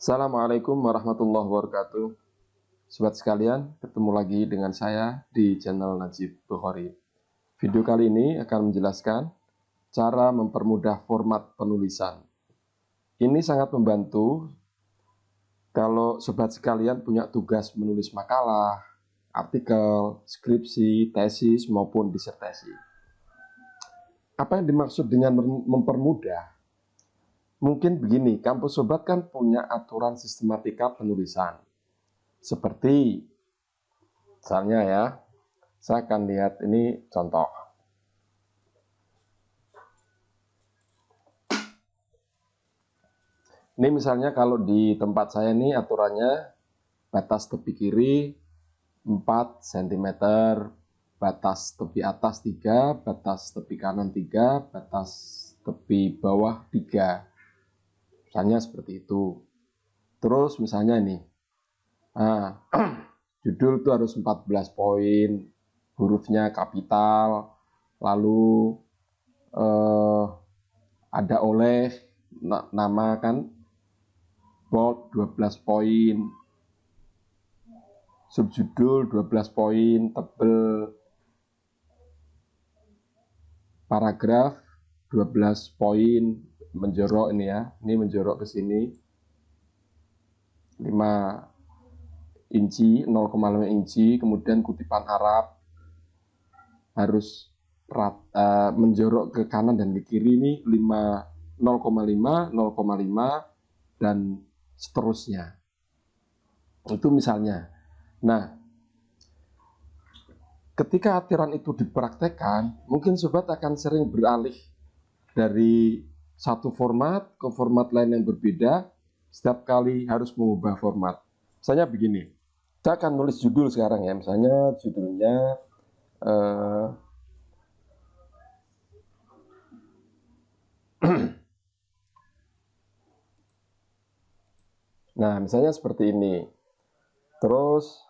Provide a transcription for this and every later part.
Assalamualaikum warahmatullahi wabarakatuh. Sobat sekalian, ketemu lagi dengan saya di channel Najib Bukhari. Video kali ini akan menjelaskan cara mempermudah format penulisan. Ini sangat membantu kalau sobat sekalian punya tugas menulis makalah, artikel, skripsi, tesis, maupun disertasi. Apa yang dimaksud dengan mempermudah? Mungkin begini, kampus sobat kan punya aturan sistematika penulisan. Seperti misalnya ya, saya akan lihat ini contoh. Ini misalnya kalau di tempat saya ini aturannya batas tepi kiri 4 cm, batas tepi atas 3, batas tepi kanan 3, batas tepi bawah 3. Misalnya seperti itu. Terus misalnya ini. Nah, judul itu harus 14 poin, hurufnya kapital, lalu ada oleh nama kan, bold 12 poin, subjudul 12 poin, tebel, paragraf 12 poin, menjorok ini ya, ini menjorok ke sini 5 inci, 0,5 inci, kemudian kutipan Arab harus menjorok ke kanan dan ke kiri ini 0,5, 0,5 dan seterusnya. Itu misalnya. Nah, ketika aturan itu dipraktekkan, mungkin sobat akan sering beralih dari satu format ke format lain yang berbeda. Setiap kali harus mengubah format. Misalnya begini, saya akan nulis judul sekarang ya. Misalnya judulnya nah, misalnya seperti ini. Terus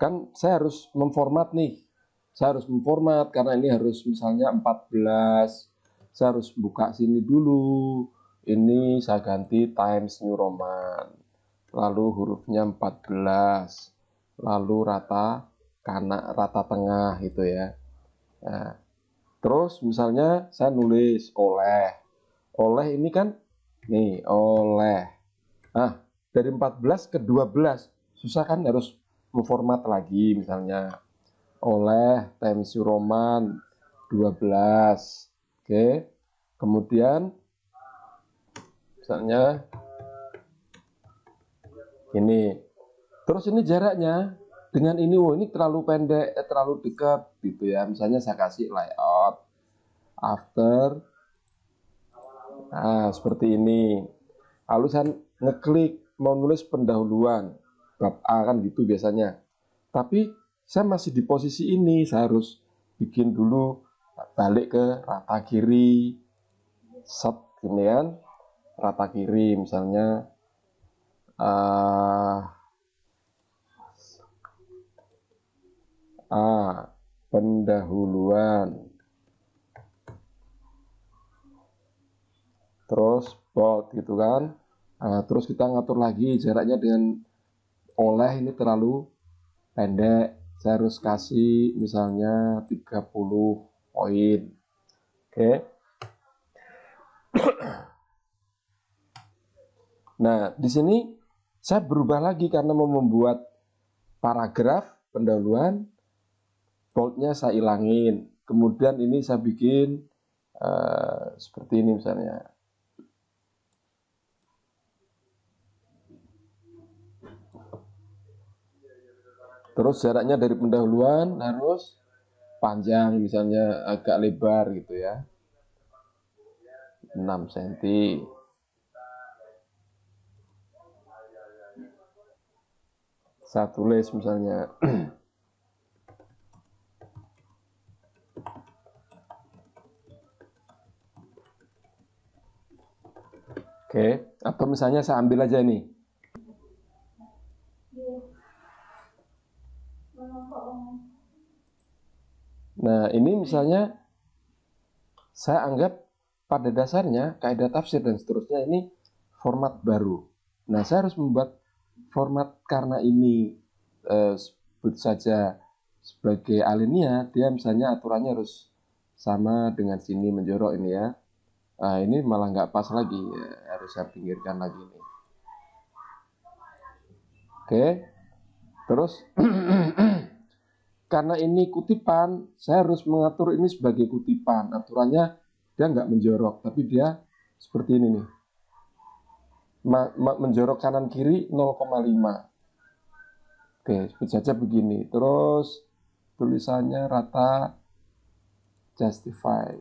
kan saya harus memformat nih. Saya harus memformat karena ini harus misalnya 14. Saya harus buka sini dulu. Ini saya ganti Times New Roman. Lalu hurufnya 14. Lalu rata kanan, rata tengah gitu ya. Nah, terus misalnya saya nulis oleh. Oleh ini kan nih, oleh. Nah, dari 14 ke 12 susah kan, harus memformat lagi misalnya oleh Times New Roman 12. Oke. Kemudian misalnya ini. Terus ini jaraknya dengan ini, ini terlalu pendek, terlalu dekat gitu ya. Misalnya saya kasih layout after. Nah, seperti ini. Lalu saya ngeklik mau nulis pendahuluan bab A kan gitu biasanya. Tapi saya masih di posisi ini, saya harus bikin dulu balik ke rata kiri. Set gini kan, rata kiri misalnya pendahuluan. Terus bold gitu kan. Nah, terus kita ngatur lagi jaraknya dengan oleh ini terlalu pendek. Saya harus kasih misalnya 30 poin. Oke. Nah, di sini saya berubah lagi karena mau membuat paragraf pendahuluan. Boldnya saya ilangin. Kemudian ini saya bikin seperti ini misalnya. Terus jaraknya dari pendahuluan harus panjang, misalnya agak lebar gitu ya, 6 cm. Saya tulis misalnya oke, atau misalnya saya ambil aja nih. Nah, ini misalnya saya anggap pada dasarnya kaidah tafsir dan seterusnya ini format baru. Nah, saya harus membuat format karena ini sebut saja sebagai alinea, dia misalnya aturannya harus sama dengan sini menjorok ini ya. Nah, ini malah nggak pas lagi, ya, harus saya pinggirkan lagi nih. Oke, terus karena ini kutipan, saya harus mengatur ini sebagai kutipan. Aturannya dia nggak menjorok, tapi dia seperti ini nih. Menjorok kanan kiri 0,5. Oke, sebut saja begini. Terus tulisannya rata justify.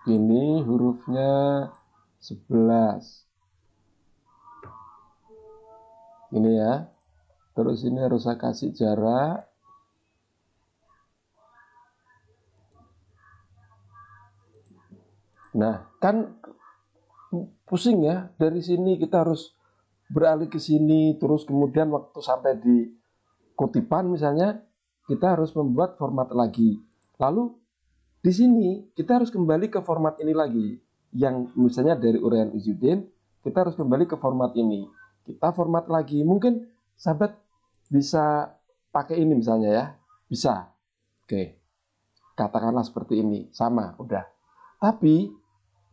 Ini hurufnya 11. Ini ya. Terus ini harus saya kasih jarak. Nah, kan pusing ya. Dari sini kita harus beralih ke sini, terus kemudian waktu sampai di kutipan misalnya, kita harus membuat format lagi. Lalu di sini kita harus kembali ke format ini lagi. Yang misalnya dari uraian Izzuddin, kita harus kembali ke format ini. Kita format lagi. Mungkin sahabat bisa pakai ini misalnya ya. Bisa. Oke. Katakanlah seperti ini. Sama, udah. Tapi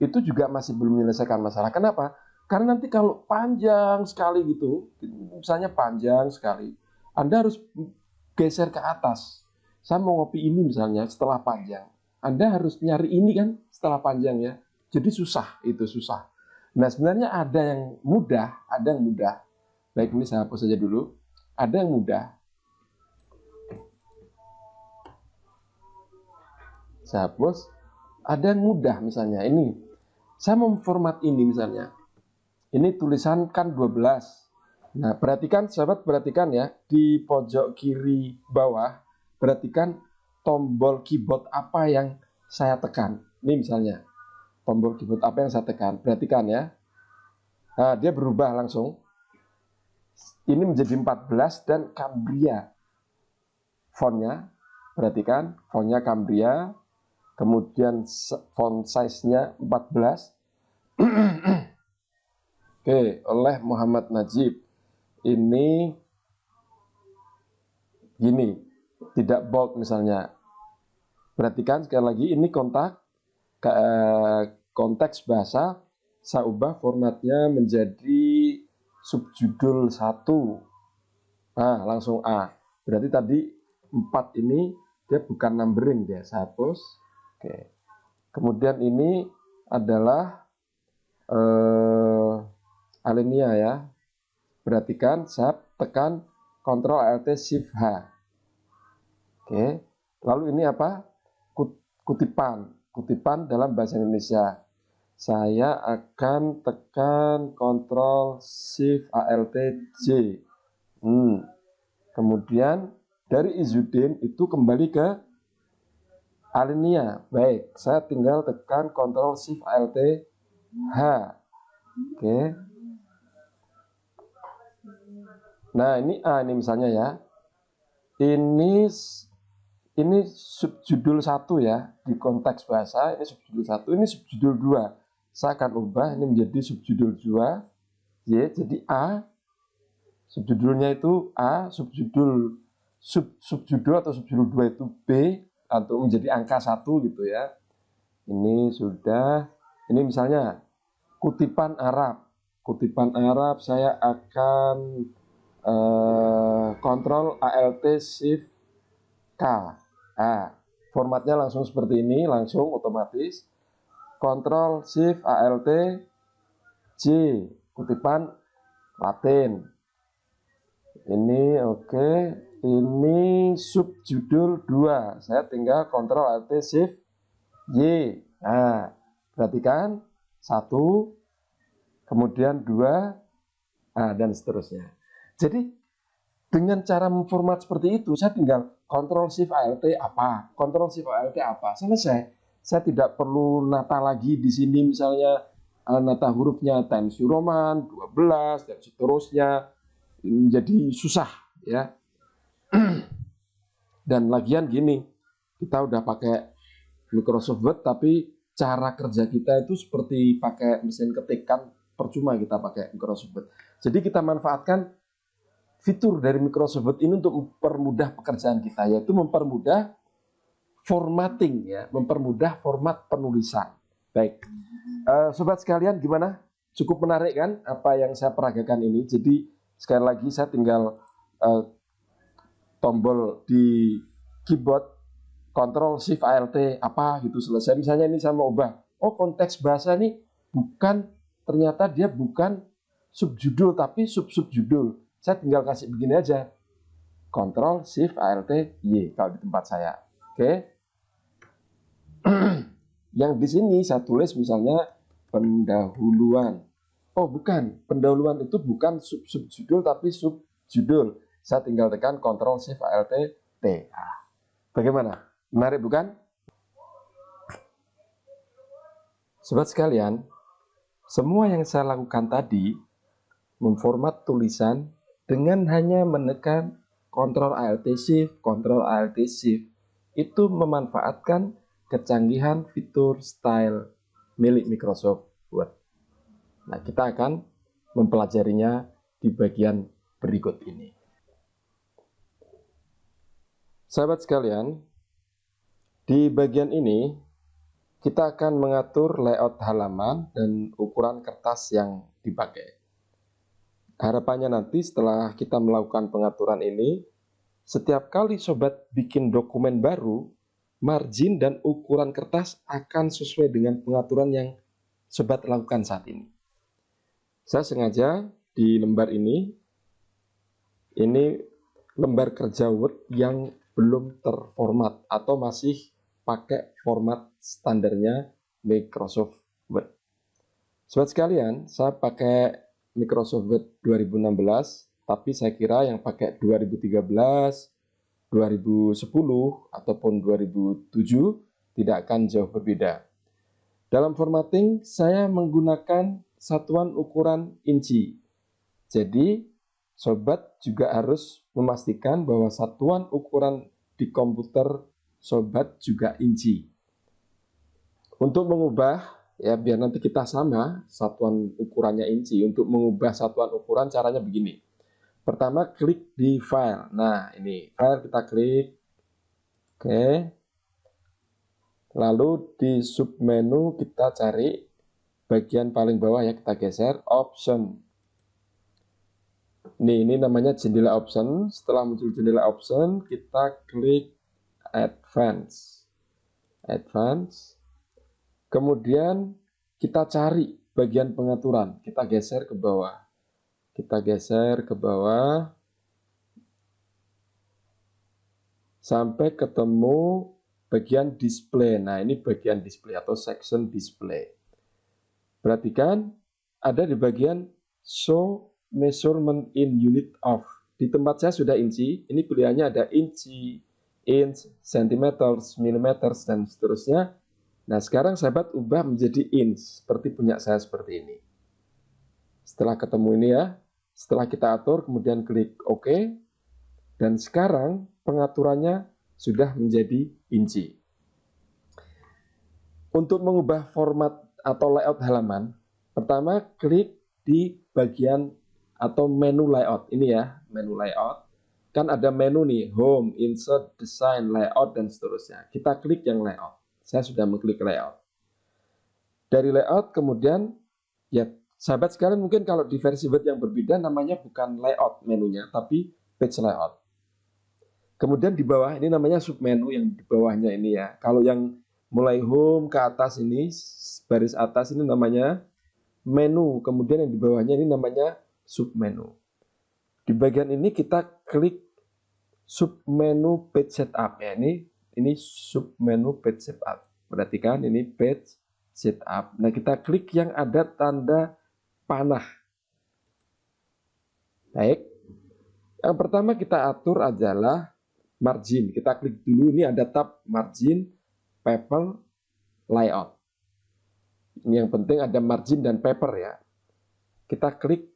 itu juga masih belum menyelesaikan masalah. Kenapa? Karena nanti kalau panjang sekali gitu, misalnya panjang sekali, Anda harus geser ke atas. Saya mau ngopi ini misalnya setelah panjang. Anda harus nyari ini kan setelah panjang ya. Jadi susah, itu susah. Nah sebenarnya ada yang mudah, ada yang mudah. Baik, ini saya hapus saja dulu. Ada yang mudah. Saya hapus. Ada yang mudah misalnya ini. Saya memformat ini misalnya. Ini tulisan kan 12. Nah, perhatikan sahabat, perhatikan ya. Di pojok kiri bawah, perhatikan tombol keyboard apa yang saya tekan. Ini misalnya, tombol keyboard apa yang saya tekan. Perhatikan ya. Nah, dia berubah langsung. Ini menjadi 14 dan Cambria. Fontnya, perhatikan, fontnya Cambria. Kemudian font size-nya 14. Oke, oleh Muhammad Najib. Ini gini, tidak bold misalnya. Perhatikan sekali lagi, ini konteks bahasa. Saya ubah formatnya menjadi subjudul 1. Nah, langsung A. Berarti tadi 4 ini dia bukan numbering, dia saya hapus. Oke. Kemudian ini adalah alinea ya. Perhatikan, saya tekan Ctrl Alt Shift H. Oke. Lalu ini apa? Kutipan. Kutipan dalam bahasa Indonesia. Saya akan tekan Ctrl Shift Alt J. Kemudian dari Izzuddin itu kembali ke alinea. Baik, saya tinggal tekan Ctrl Shift Alt H. Oke. Nah, ini A ini misalnya ya. Ini subjudul 1 ya, di konteks bahasa ini subjudul 1, ini subjudul 2. Saya akan ubah ini menjadi subjudul 2. Y, jadi A. Subjudulnya itu A, subjudul atau subjudul 2 itu B atau menjadi angka 1 gitu ya. Ini sudah. Ini misalnya kutipan Arab. Kutipan Arab saya akan Ctrl Alt Shift K. Formatnya langsung seperti ini, langsung otomatis. Ctrl Shift Alt J, kutipan Latin. Ini oke. Ini subjudul 2. Saya tinggal Ctrl Alt Shift Y. Nah, perhatikan 1, kemudian 2, dan seterusnya. Jadi dengan cara memformat seperti itu, saya tinggal Ctrl Shift Alt apa, Ctrl Shift Alt apa, selesai. Saya tidak perlu nata lagi di sini misalnya nata hurufnya Times New Roman 12 dan seterusnya, menjadi susah ya. Dan lagian gini, kita udah pakai Microsoft Word tapi cara kerja kita itu seperti pakai mesin ketik kan percuma kita pakai Microsoft Word. Jadi kita manfaatkan fitur dari Microsoft Word ini untuk mempermudah pekerjaan kita, yaitu mempermudah formatting ya, mempermudah format penulisan. Baik, sobat sekalian, gimana? Cukup menarik kan apa yang saya peragakan ini? Jadi sekali lagi saya tinggal tombol di keyboard Ctrl Shift Alt apa gitu, selesai. Misalnya ini saya mau ubah, oh konteks bahasa ini bukan, ternyata dia bukan subjudul tapi sub-subjudul. Saya tinggal kasih begini aja, Ctrl Shift Alt Y kalau di tempat saya. Oke. Yang di sini saya tulis misalnya pendahuluan. Oh bukan, pendahuluan itu bukan sub-subjudul tapi subjudul. Saya tinggal tekan Ctrl Shift Alt T. Bagaimana? Menarik bukan? Sobat sekalian, semua yang saya lakukan tadi, memformat tulisan dengan hanya menekan Ctrl Alt Shift, Ctrl Alt Shift, itu memanfaatkan kecanggihan fitur style milik Microsoft Word. Nah, kita akan mempelajarinya di bagian berikut ini. Sahabat sekalian, di bagian ini kita akan mengatur layout halaman dan ukuran kertas yang dipakai. Harapannya nanti setelah kita melakukan pengaturan ini, setiap kali sobat bikin dokumen baru, margin dan ukuran kertas akan sesuai dengan pengaturan yang sobat lakukan saat ini. Saya sengaja di lembar ini lembar kerja Word yang belum terformat atau masih pakai format standarnya Microsoft Word. Sobat sekalian, saya pakai Microsoft Word 2016, tapi saya kira yang pakai 2013, 2010 ataupun 2007 tidak akan jauh berbeda. Dalam formatting saya menggunakan satuan ukuran inci. Jadi sobat juga harus memastikan bahwa satuan ukuran di komputer sobat juga inci. Untuk mengubah ya biar nanti kita sama satuan ukurannya inci. Untuk mengubah satuan ukuran caranya begini. Pertama klik di file. Nah ini file kita klik. Oke. Lalu di submenu kita cari bagian paling bawah ya, kita geser option. Ini namanya jendela option. Setelah muncul jendela option, kita klik advance. Kemudian kita cari bagian pengaturan. Kita geser ke bawah. Sampai ketemu bagian display. Nah, ini bagian display atau section display. Perhatikan ada di bagian show measurement in unit of. Di tempat saya sudah inci, ini pilihannya ada inci, inch, centimeters, millimeters, dan seterusnya. Nah, sekarang sahabat ubah menjadi inch, seperti punya saya seperti ini. Setelah ketemu ini ya, setelah kita atur, kemudian klik OK. Dan sekarang pengaturannya sudah menjadi inci. Untuk mengubah format atau layout halaman, pertama klik di bagian atau menu layout. Ini ya, menu layout. Kan ada menu nih, home, insert, design, layout, dan seterusnya. Kita klik yang layout. Saya sudah mengklik layout. Dari layout kemudian, ya sahabat sekalian mungkin kalau di versi Word yang berbeda namanya bukan layout menunya, tapi page layout. Kemudian di bawah ini namanya submenu yang di bawahnya ini ya. Kalau yang mulai home ke atas ini, baris atas ini namanya menu. Kemudian yang di bawahnya ini namanya submenu. Di bagian ini kita klik submenu page setup ya. Ini submenu page setup. Perhatikan ini page setup. Nah, kita klik yang ada tanda panah. Baik. Yang pertama kita atur adalah margin. Kita klik dulu, ini ada tab margin, paper, layout. Ini yang penting ada margin dan paper ya. Kita klik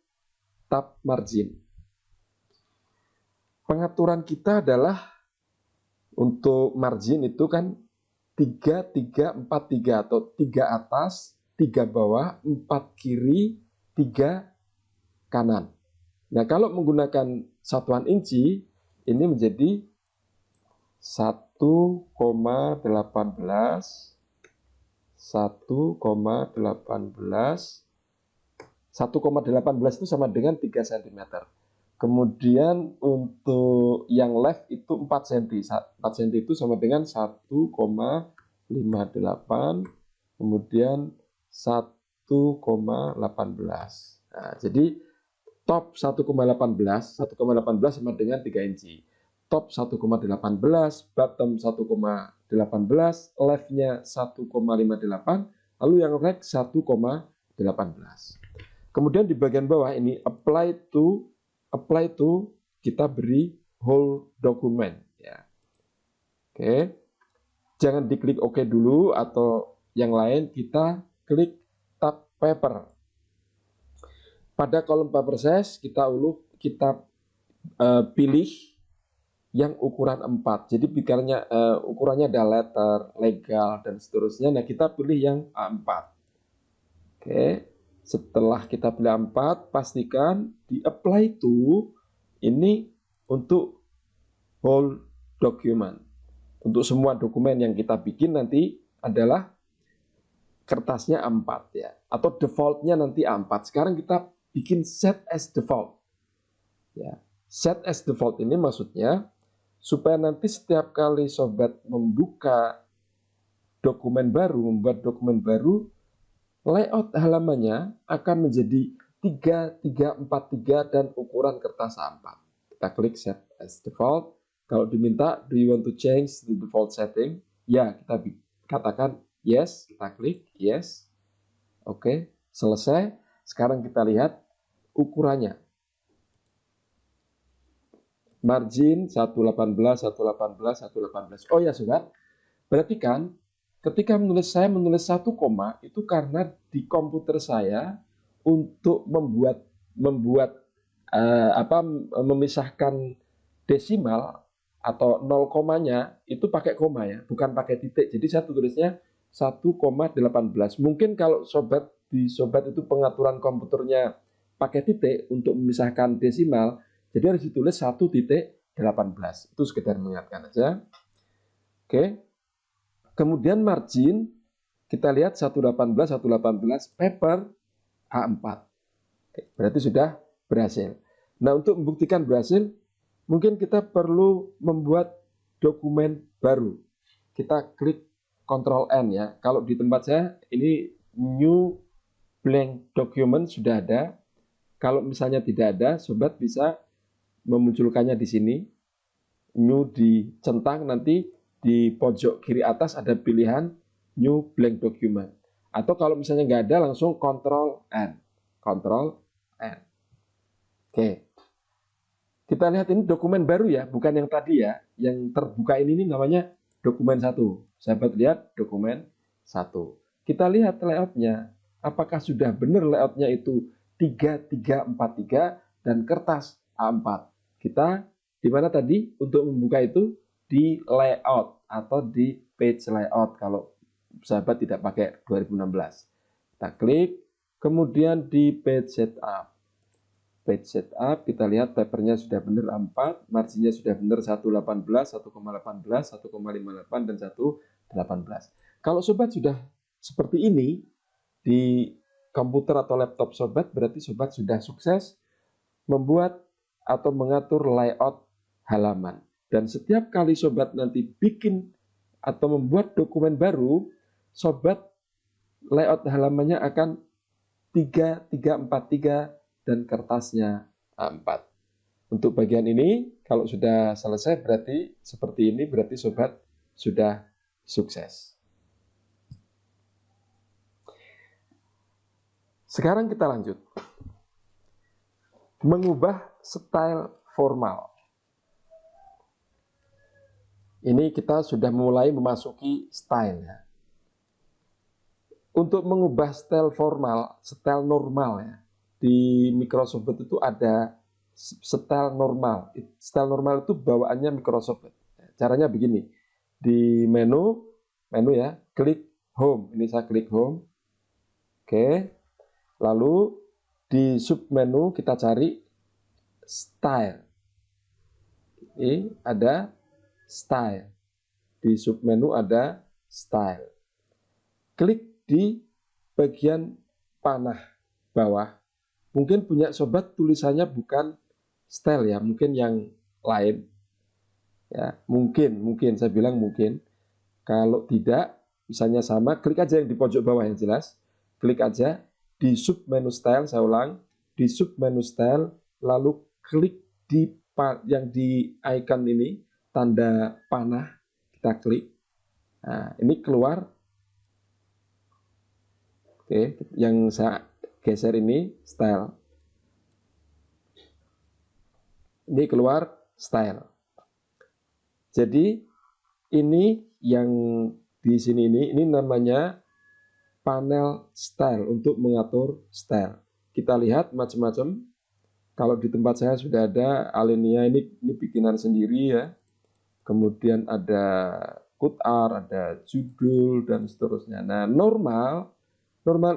tab margin. Pengaturan kita adalah untuk margin itu kan 3, 3, 4, 3 atau 3 atas, 3 bawah, 4 kiri, 3 kanan. Nah, kalau menggunakan satuan inci, ini menjadi 1,18 itu sama dengan 3 cm. Kemudian untuk yang left itu 4 cm. 4 cm itu sama dengan 1,58, kemudian 1,18. Nah, jadi top 1,18 sama dengan 3 inci. Top 1,18, bottom 1,18, leftnya 1,58, lalu yang right 1,18. Kemudian di bagian bawah ini apply to kita beri whole document ya. Oke. Jangan diklik OK dulu atau yang lain, kita klik tab paper. Pada kolom paper size kita pilih yang ukuran 4. Jadi ukurannya ada letter, legal dan seterusnya. Nah, kita pilih yang A4. Oke. Setelah kita pilih A4, pastikan di apply to ini untuk whole document. Untuk semua dokumen yang kita bikin nanti adalah kertasnya A4 ya, atau defaultnya nanti A4. Sekarang kita bikin set as default. Ya, set as default ini maksudnya supaya nanti setiap kali sobat membuat dokumen baru, layout halamannya akan menjadi 3343 dan ukuran kertas A4. Kita klik set as default. Kalau diminta, do you want to change the default setting? Ya, kita katakan yes, kita klik yes. Oke, selesai. Sekarang kita lihat ukurannya. Margin 118, 118, 118. Oh ya sobat, berarti kan ketika saya menulis 1 koma itu karena di komputer saya untuk memisahkan desimal atau 0 komanya itu pakai koma ya, bukan pakai titik. Jadi saya tulisnya 1,18. Mungkin kalau sobat itu pengaturan komputernya pakai titik untuk memisahkan desimal, jadi harus ditulis 1,18. Itu sekedar mengingatkan aja. Oke. Kemudian margin kita lihat 118, 118, paper A4. Oke, berarti sudah berhasil. Nah, untuk membuktikan berhasil, mungkin kita perlu membuat dokumen baru. Kita klik Ctrl N ya. Kalau di tempat saya ini new blank document sudah ada. Kalau misalnya tidak ada, sobat bisa memunculkannya di sini. New dicentang, nanti di pojok kiri atas ada pilihan new blank document. Atau kalau misalnya nggak ada, langsung Ctrl N. Ctrl N. Oke. Kita lihat ini dokumen baru ya, bukan yang tadi ya. Yang terbuka ini namanya dokumen 1. Sahabat lihat dokumen 1. Kita lihat layoutnya. Apakah sudah benar layoutnya itu 3343 dan kertas A4. Kita di mana tadi untuk membuka itu di layout atau di page layout kalau sahabat tidak pakai 2016. Kita klik, kemudian di page setup. Page setup, kita lihat papernya sudah benar A4, marginnya sudah benar 118, 1,18, 1,58 dan 1,18. Kalau sobat sudah seperti ini di komputer atau laptop sobat, berarti sobat sudah sukses membuat atau mengatur layout halaman. Dan setiap kali sobat nanti bikin atau membuat dokumen baru, sobat layout halamannya akan 3343 dan kertasnya A4. Untuk bagian ini, kalau sudah selesai berarti seperti ini, berarti sobat sudah sukses. Sekarang kita lanjut. Mengubah style formal. Ini kita sudah mulai memasuki style ya. Untuk mengubah style formal, style normal ya. Di Microsoft Word itu ada style normal. Style normal itu bawaannya Microsoft Word. Caranya begini. Di menu ya, klik home. Ini saya klik home. Oke. Lalu di submenu kita cari style. Ini ada style. Di submenu ada style. Klik di bagian panah bawah. Mungkin punya sobat tulisannya bukan style ya, mungkin yang lain. Ya, mungkin saya bilang mungkin. Kalau tidak, misalnya sama, klik aja yang di pojok bawah yang jelas. Klik aja di submenu style, saya ulang, di submenu style, lalu klik di yang di icon ini, tanda panah, kita klik. Nah, ini keluar. Oke, yang saya geser ini style. Ini keluar style. Jadi ini yang di sini ini namanya panel style untuk mengatur style. Kita lihat macam-macam. Kalau di tempat saya sudah ada Alinea, ini bikinan sendiri ya. Kemudian ada Qt-Art, ada judul dan seterusnya. Nah, normal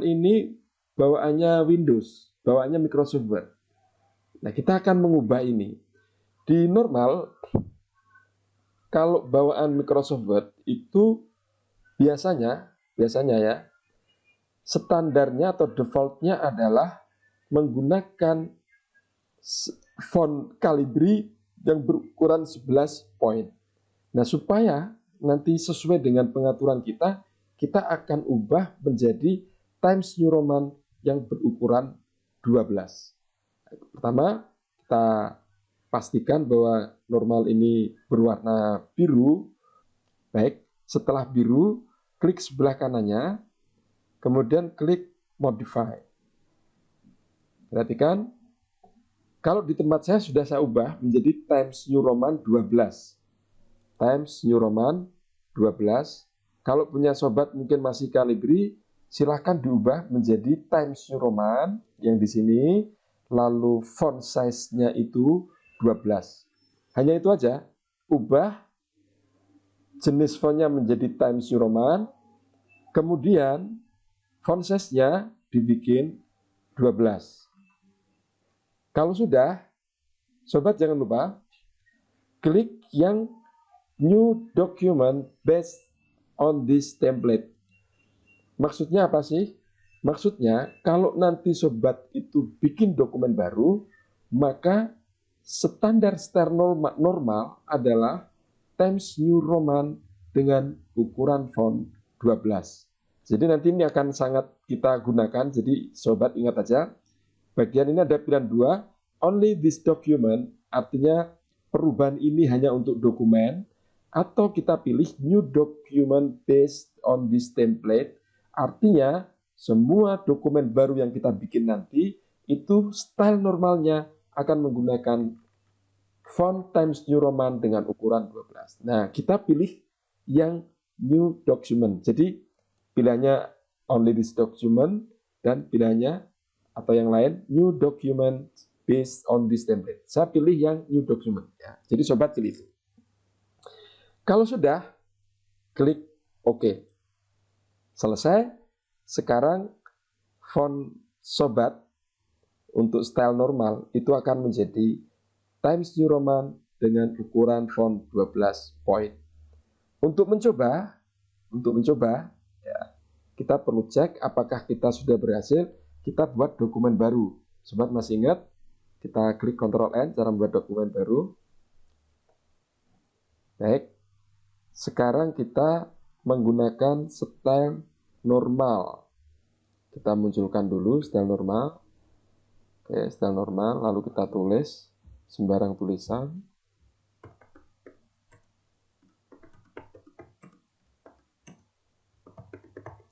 ini bawaannya Windows, bawaannya Microsoft Word. Nah, kita akan mengubah ini. Di normal, kalau bawaan Microsoft Word itu biasanya ya, standarnya atau defaultnya adalah menggunakan font Calibri yang berukuran 11 poin. Nah, supaya nanti sesuai dengan pengaturan kita akan ubah menjadi Times New Roman yang berukuran 12. Pertama, kita pastikan bahwa normal ini berwarna biru. Baik, setelah biru, klik sebelah kanannya, kemudian klik Modify. Perhatikan, kalau di tempat saya sudah saya ubah menjadi Times New Roman 12. Times New Roman 12. Kalau punya sobat mungkin masih Calibri, silahkan diubah menjadi Times New Roman yang di sini, lalu font size-nya itu 12. Hanya itu aja, ubah jenis fontnya menjadi Times New Roman, kemudian font size-nya dibikin 12. Kalau sudah, sobat jangan lupa klik yang New Document based on this template. Maksudnya apa sih? Maksudnya kalau nanti sobat itu bikin dokumen baru, maka standar style normal adalah Times New Roman dengan ukuran font 12. Jadi nanti ini akan sangat kita gunakan. Jadi sobat ingat aja, bagian ini ada pilihan 2, only this document, artinya perubahan ini hanya untuk dokumen, atau kita pilih new document based on this template, artinya semua dokumen baru yang kita bikin nanti, itu style normalnya akan menggunakan font Times New Roman dengan ukuran 12. Nah, kita pilih yang new document. Jadi pilihannya only this document dan pilihannya atau yang lain new document based on this template. Saya pilih yang new document ya. Jadi sobat pilih itu. Kalau sudah, klik OK. Selesai. Sekarang font sobat untuk style normal itu akan menjadi Times New Roman dengan ukuran font 12 poin. Untuk mencoba ya, kita perlu cek apakah kita sudah berhasil. Kita buat dokumen baru. Sobat masih ingat? Kita klik Ctrl N cara membuat dokumen baru. Baik. Sekarang kita menggunakan style normal. Kita munculkan dulu style normal. Oke, style normal. Lalu kita tulis sembarang tulisan.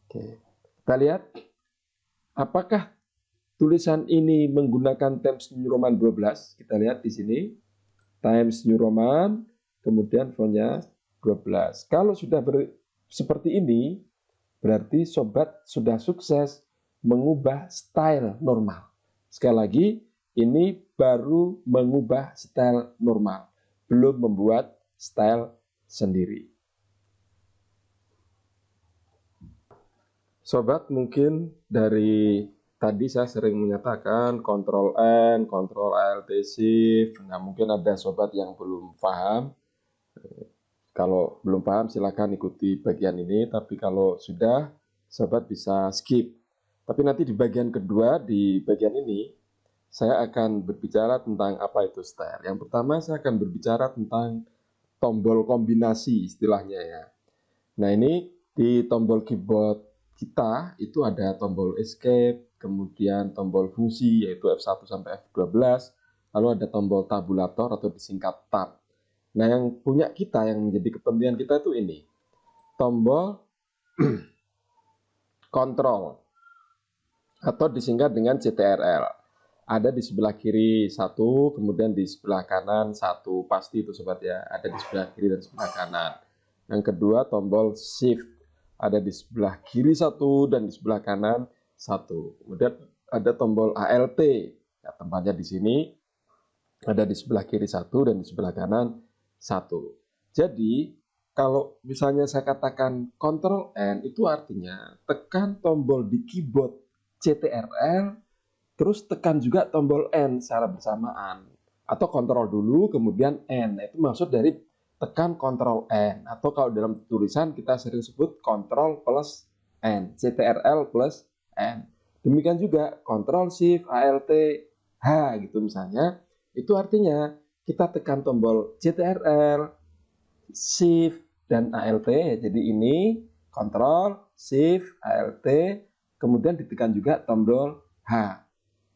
Oke. Kita lihat apakah tulisan ini menggunakan Times New Roman 12? Kita lihat di sini. Times New Roman, kemudian fontnya 12. Kalau sudah seperti ini, berarti sobat sudah sukses mengubah style normal. Sekali lagi, ini baru mengubah style normal, belum membuat style sendiri. Sobat mungkin dari tadi saya sering menyatakan Ctrl N, Ctrl Alt Shift. Nah, mungkin ada sobat yang belum paham. Kalau belum paham silakan ikuti bagian ini, tapi kalau sudah, sobat bisa skip. Tapi nanti di bagian kedua, di bagian ini, saya akan berbicara tentang apa itu style. Yang pertama saya akan berbicara tentang tombol kombinasi istilahnya ya. Nah, ini di tombol keyboard kita itu ada tombol escape, kemudian tombol fungsi yaitu F1 sampai F12, lalu ada tombol tabulator atau disingkat tab. Nah, yang punya kita, yang menjadi kepentingan kita itu ini, tombol kontrol atau disingkat dengan CTRL. Ada di sebelah kiri satu, kemudian di sebelah kanan satu, pasti itu sobat ya, ada di sebelah kiri dan sebelah kanan. Yang kedua tombol shift, ada di sebelah kiri satu dan di sebelah kanan satu. Kemudian ada tombol ALT, ya, tempatnya di sini, ada di sebelah kiri satu dan di sebelah kanan satu. Jadi kalau misalnya saya katakan Ctrl N, itu artinya tekan tombol di keyboard CTRL, terus tekan juga tombol N secara bersamaan. Atau Ctrl dulu, kemudian N. Itu maksud dari tekan Ctrl N. Atau kalau dalam tulisan kita sering sebut Ctrl plus N, CTRL plus N. Demikian juga Ctrl Shift Alt H gitu misalnya. Itu artinya kita tekan tombol CTRL, Shift, dan ALT. Jadi ini Ctrl, Shift, ALT, kemudian ditekan juga tombol H.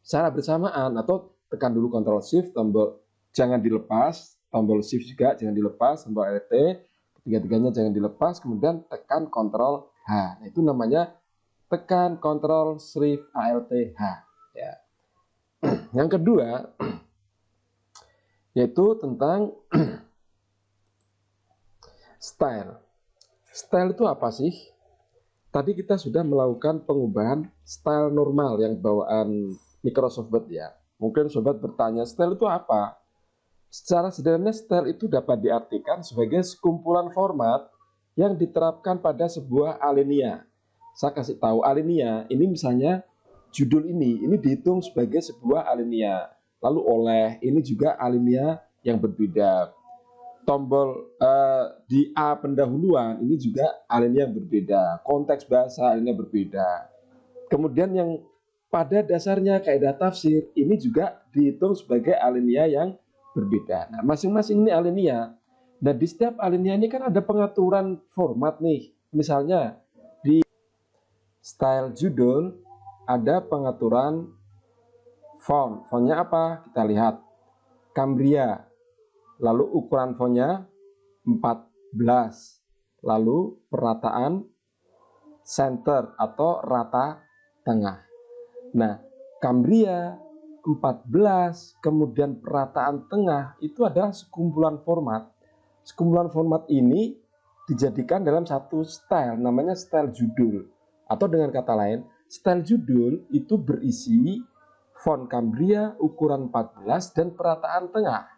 Secara bersamaan atau tekan dulu Ctrl Shift, tombol jangan dilepas, tombol Shift juga jangan dilepas, tombol ALT, ketiga-tiganya jangan dilepas, kemudian tekan Ctrl H. Nah, itu namanya tekan Ctrl Shift ALT H. Ya. Yang kedua yaitu tentang style. Style itu apa sih? Tadi kita sudah melakukan pengubahan style normal yang bawaan Microsoft Word ya. Mungkin sobat bertanya, style itu apa? Secara sederhana, style itu dapat diartikan sebagai sekumpulan format yang diterapkan pada sebuah alinea. Saya kasih tahu alinea, ini misalnya judul ini dihitung sebagai sebuah alinea. Lalu oleh, ini juga alinea yang berbeda. Tombol di A pendahuluan, ini juga alinea yang berbeda. Konteks bahasa alinea berbeda. Kemudian yang pada dasarnya kaidah tafsir, ini juga dihitung sebagai alinea yang berbeda. Nah, masing-masing ini alinea. Nah, di setiap alinea ini kan ada pengaturan format nih. Misalnya di style judul ada pengaturan font. Fontnya apa? Kita lihat. Cambria. Lalu ukuran fontnya 14. Lalu perataan center atau rata tengah. Nah, Cambria 14, kemudian perataan tengah itu adalah sekumpulan format. Sekumpulan format ini dijadikan dalam satu style, namanya style judul. Atau dengan kata lain, style judul itu berisi font Cambria ukuran 14 dan perataan tengah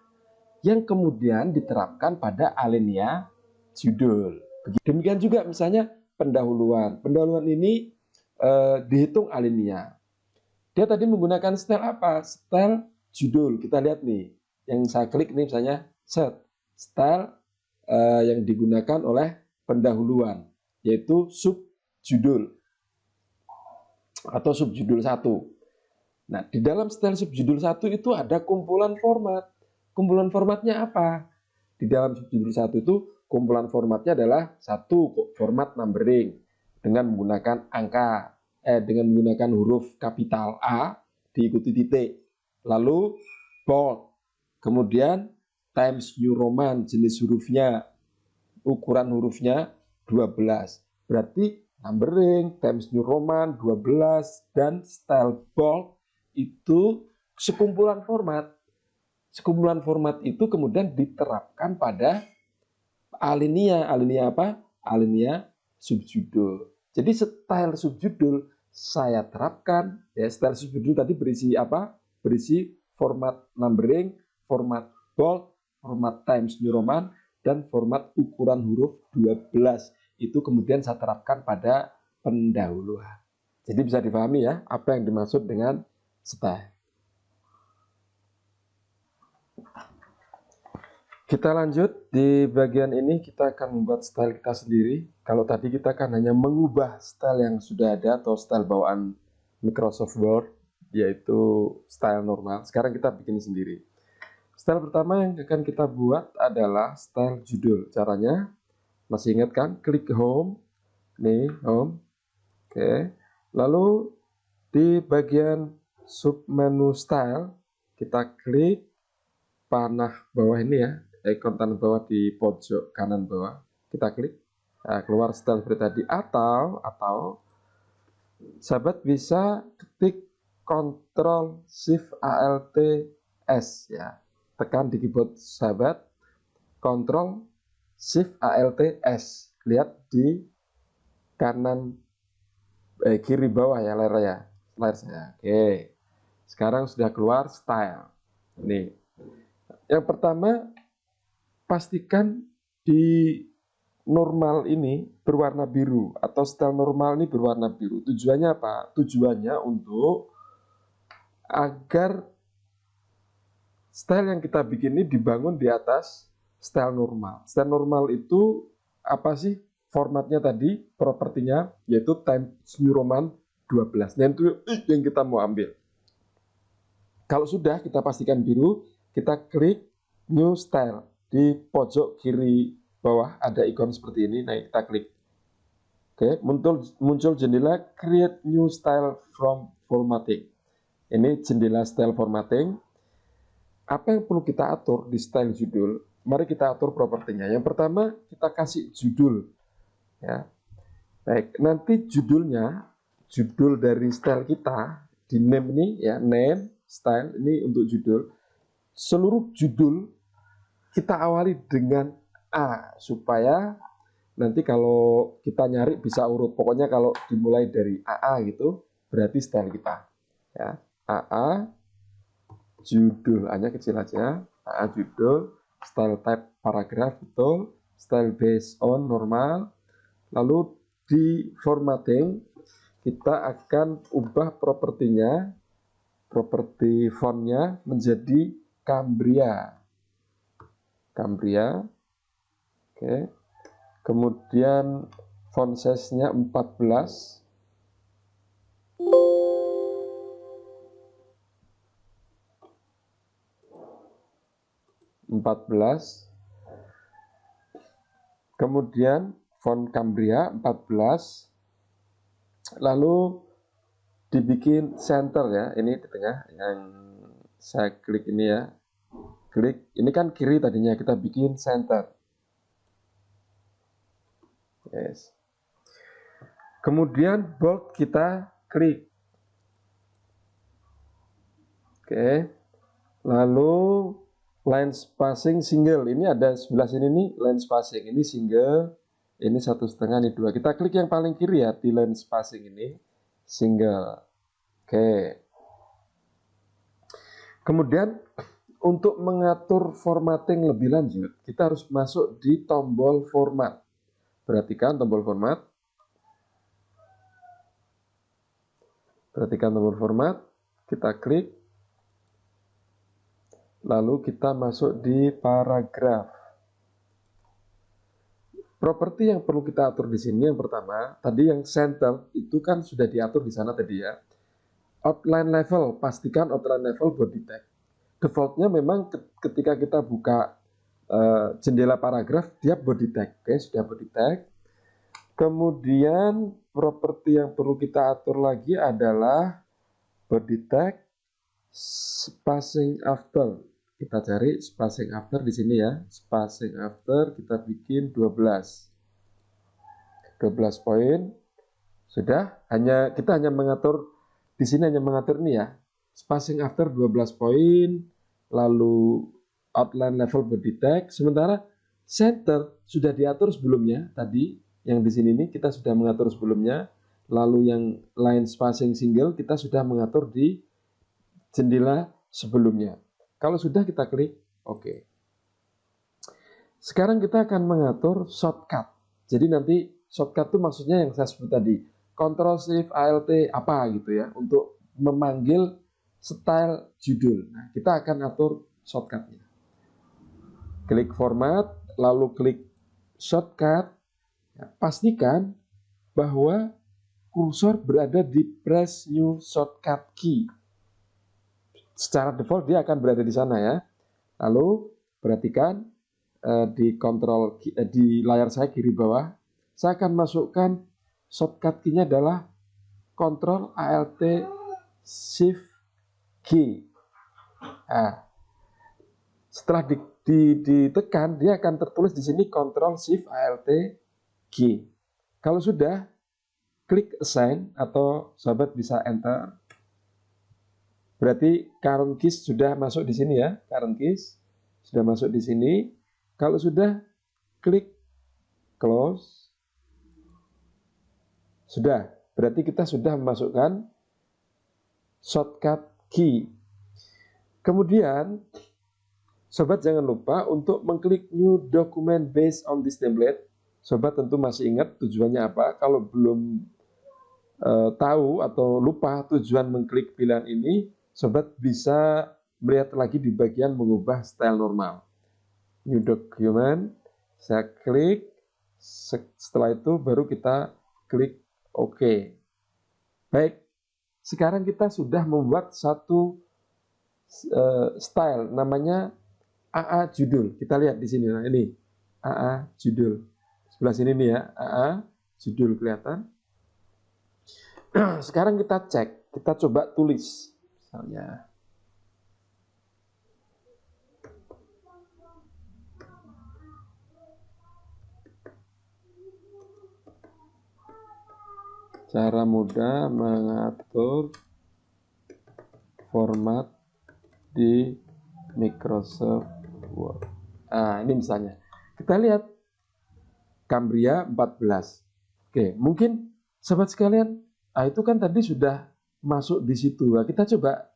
yang kemudian diterapkan pada alinea judul. Demikian juga misalnya pendahuluan. Pendahuluan ini dihitung alinea. Dia tadi menggunakan style apa? Style judul. Kita lihat nih. Yang saya klik nih misalnya set. Style yang digunakan oleh pendahuluan. Yaitu subjudul. Atau subjudul 1. Nah, di dalam style subjudul 1 itu ada kumpulan format. Kumpulan formatnya apa? Di dalam subjudul 1 itu kumpulan formatnya adalah satu format numbering dengan menggunakan angka, dengan menggunakan huruf kapital A diikuti titik. Lalu bold, kemudian Times New Roman, jenis hurufnya, ukuran hurufnya 12. Berarti numbering, Times New Roman 12 dan style bold itu sekumpulan format. Sekumpulan format itu kemudian diterapkan pada alinea. Alinea apa? Alinea subjudul. Jadi style subjudul saya terapkan. Ya, style subjudul tadi berisi apa? Berisi format numbering, format bold, format Times New Roman, dan format ukuran huruf 12. Itu kemudian saya terapkan pada pendahuluan. Jadi bisa dipahami ya apa yang dimaksud dengan style. Kita lanjut, di bagian ini kita akan membuat style kita sendiri. Kalau tadi kita kan hanya mengubah style yang sudah ada atau style bawaan Microsoft Word, yaitu style normal. Sekarang kita bikin sendiri. Style pertama yang akan kita buat adalah style judul. Caranya, masih ingat kan? Klik home, nih home. Oke. Lalu di bagian submenu style, kita klik panah bawah ini ya, ikon tanah bawah di pojok kanan bawah, kita klik, nah, keluar style seperti tadi. Atau sahabat bisa ketik Ctrl Shift Alt S ya, tekan di keyboard sahabat, Ctrl Shift Alt S, lihat di kanan kiri bawah ya layar saya. Oke, sekarang sudah keluar style. Nih, yang pertama, pastikan di normal ini berwarna biru atau style normal ini berwarna biru. Tujuannya apa? Tujuannya untuk agar style yang kita bikin ini dibangun di atas style normal. Style normal itu apa sih? Formatnya tadi, propertinya, yaitu Times New Roman 12. Nah, itu yang kita mau ambil. Kalau sudah kita pastikan biru, kita klik New Style. Di pojok kiri bawah ada ikon seperti ini. Nah, kita klik. Oke, muncul jendela Create New Style from Formatting. Ini jendela style formatting. Apa yang perlu kita atur di style judul? Mari kita atur propertinya. Yang pertama, kita kasih judul. Ya. Baik, nanti judulnya, judul dari style kita di name ini ya, name style ini untuk judul. Seluruh judul kita awali dengan A supaya nanti kalau kita nyari bisa urut. Pokoknya kalau dimulai dari AA gitu berarti style kita. Ya, AA judul, hanya kecil aja. AA judul, style type paragraf betul, style based on normal. Lalu di formatting kita akan ubah propertinya, properti fontnya menjadi Cambria. Cambria. Oke. Kemudian font size-nya 14. Kemudian font Cambria 14. Lalu dibikin center ya, ini di tengah yang saya klik ini ya. Klik, ini kan kiri tadinya, kita bikin center. Yes. Kemudian bold kita klik. Oke. Lalu line spacing single. Ini ada sebelah sini nih line spacing. Ini single. Ini 1,5, ini 2. Kita klik yang paling kiri ya di line spacing ini. Single. Oke. Kemudian untuk mengatur formatting lebih lanjut, kita harus masuk di tombol format. Perhatikan tombol format. Perhatikan tombol format. Kita klik. Lalu kita masuk di paragraf. Properti yang perlu kita atur di sini yang pertama, tadi yang center itu kan sudah diatur di sana tadi ya. Outline level, pastikan outline level body tag. Defaultnya memang ketika kita buka jendela paragraf, dia body tag. Oke, sudah body tag. Kemudian properti yang perlu kita atur lagi adalah body tag spacing after. Kita cari spacing after di sini ya. Spacing after kita bikin 12 poin. Sudah, kita hanya mengatur di sini, hanya mengatur ini ya. Spacing after 12 poin, lalu outline level body tag. Sementara center sudah diatur sebelumnya tadi, yang di sini nih kita sudah mengatur sebelumnya. Lalu yang line spacing single kita sudah mengatur di jendela sebelumnya. Kalau sudah kita klik OK. Sekarang kita akan mengatur shortcut. Jadi nanti shortcut itu maksudnya yang saya sebut tadi. Ctrl Shift Alt apa gitu ya untuk memanggil style judul. Nah, kita akan atur shortcutnya. Klik format, lalu klik shortcut. Ya, pastikan bahwa kursor berada di press new shortcut key. Secara default dia akan berada di sana ya. Lalu perhatikan di layar saya kiri bawah, saya akan masukkan shortcut key-nya adalah Ctrl Alt Shift G. Nah, setelah ditekan, dia akan tertulis di sini Ctrl Shift Alt G. Kalau sudah, klik Assign atau sahabat bisa Enter. Berarti current keys sudah masuk di sini ya, current keys sudah masuk di sini. Kalau sudah, klik Close. Sudah, berarti kita sudah memasukkan shortcut key. Kemudian, sobat jangan lupa untuk mengklik New Document based on this template. Sobat tentu masih ingat tujuannya apa. Kalau belum tahu atau lupa tujuan mengklik pilihan ini, sobat bisa melihat lagi di bagian mengubah style normal. New Document, saya klik. Setelah itu baru kita klik OK. Baik, sekarang kita sudah membuat satu style namanya AA judul. Kita lihat di sini. Nah, ini AA judul. Sebelah sini nih ya, AA judul kelihatan. Sekarang kita cek, kita coba tulis. Misalnya cara mudah mengatur format di Microsoft Word. Nah, ini misalnya. Kita lihat Cambria 14. Oke, mungkin sobat sekalian, itu kan tadi sudah masuk di situ. Nah, kita coba,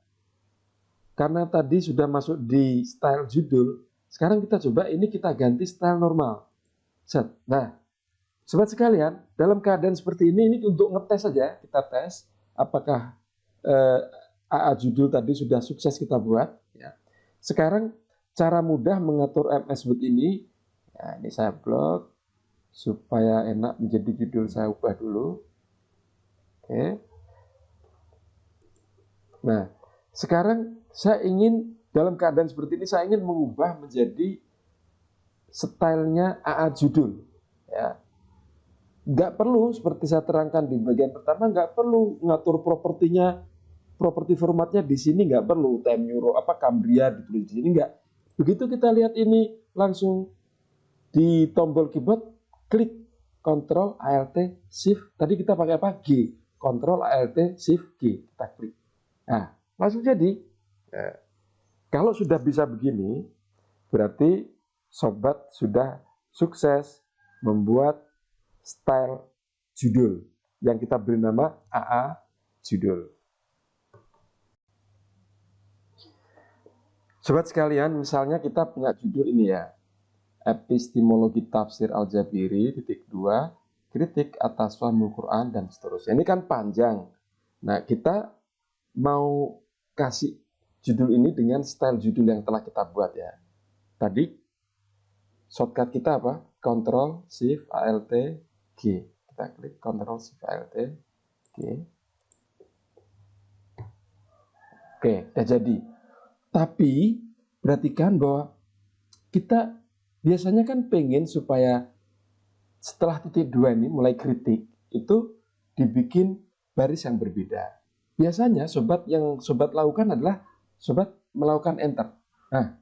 karena tadi sudah masuk di style judul, sekarang kita coba ini kita ganti style normal. Set. Nah, sobat sekalian, dalam keadaan seperti ini untuk ngetes saja, kita tes apakah AA judul tadi sudah sukses kita buat. Ya. Sekarang cara mudah mengatur MS Word ini, ya, ini saya blok supaya enak menjadi judul, saya ubah dulu. Oke. Nah, sekarang saya ingin dalam keadaan seperti ini saya ingin mengubah menjadi stylenya AA judul. Ya. Nggak perlu seperti saya terangkan di bagian pertama, nggak perlu ngatur propertinya, properti formatnya di sini nggak perlu time euro Cambria ditulis di sini nggak. Begitu kita lihat ini langsung di tombol keyboard klik Ctrl Alt Shift. Tadi kita pakai apa? G. Ctrl Alt Shift G. Kita klik. Nah, langsung jadi. Nah, kalau sudah bisa begini, berarti sobat sudah sukses membuat style judul yang kita beri nama AA judul. Sobat sekalian, misalnya kita punya judul ini ya, Epistemologi Tafsir Al-Jabiri, _2, kritik atas Fahmul Quran, dan seterusnya. Ini kan panjang. Nah, kita mau kasih judul ini dengan style judul yang telah kita buat ya. Tadi, shortcut kita apa? Ctrl Shift Alt G. Kita klik Ctrl Shift Alt G. Oke, udah jadi. Tapi, perhatikan bahwa kita biasanya kan pengen supaya setelah titik 2 ini mulai kritik, itu dibikin baris yang berbeda. Biasanya yang sobat lakukan adalah sobat melakukan enter. Nah,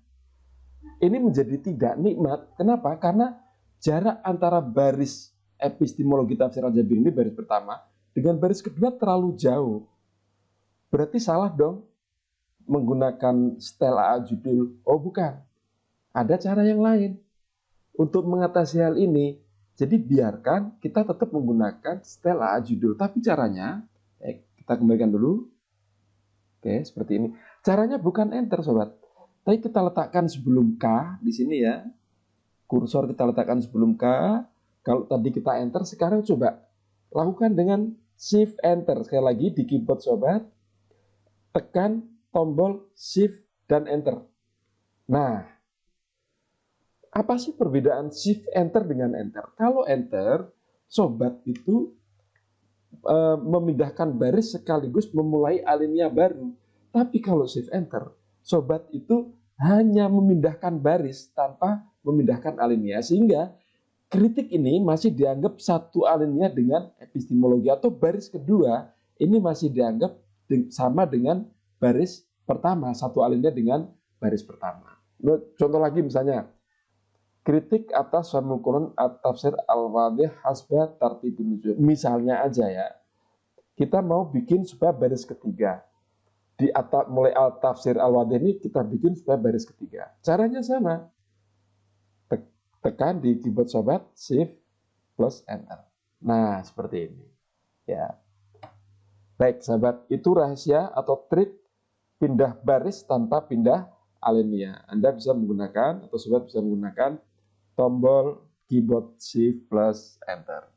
ini menjadi tidak nikmat. Kenapa? Karena jarak antara baris epistemologi tafsir Al-Jabiri ini baris pertama dengan baris kedua terlalu jauh. Berarti salah dong menggunakan style AA judul. Oh bukan, ada cara yang lain untuk mengatasi hal ini. Jadi biarkan kita tetap menggunakan style AA judul, tapi caranya kita kembalikan dulu. Oke, seperti ini. Caranya bukan enter sobat, tapi kita letakkan sebelum K di sini ya. Kursor kita letakkan sebelum K. Kalau tadi kita enter, sekarang coba lakukan dengan Shift Enter. Sekali lagi di keyboard sobat, tekan tombol Shift dan Enter. Nah, apa sih perbedaan Shift Enter dengan Enter? Kalau Enter, sobat itu memindahkan baris sekaligus memulai alinea baru. Tapi kalau Shift Enter, sobat itu hanya memindahkan baris tanpa memindahkan alinea, sehingga kritik ini masih dianggap satu alinea dengan epistemologi, atau baris kedua ini masih dianggap sama dengan baris pertama, satu alinea dengan baris pertama. Contoh lagi misalnya, kritik atas Syarhul Quran at-Tafsir al-Wadih hasba tartibun nuzul. Misalnya aja ya, kita mau bikin supaya baris ketiga. Di atas mulai al-Tafsir al-Wadih ini kita bikin supaya baris ketiga. Caranya sama. Tekan di keyboard sobat, Shift plus Enter. Nah, seperti ini. Ya. Baik, sahabat, itu rahasia atau trik pindah baris tanpa pindah alinea. Anda bisa menggunakan, atau sobat bisa menggunakan tombol keyboard Shift plus Enter.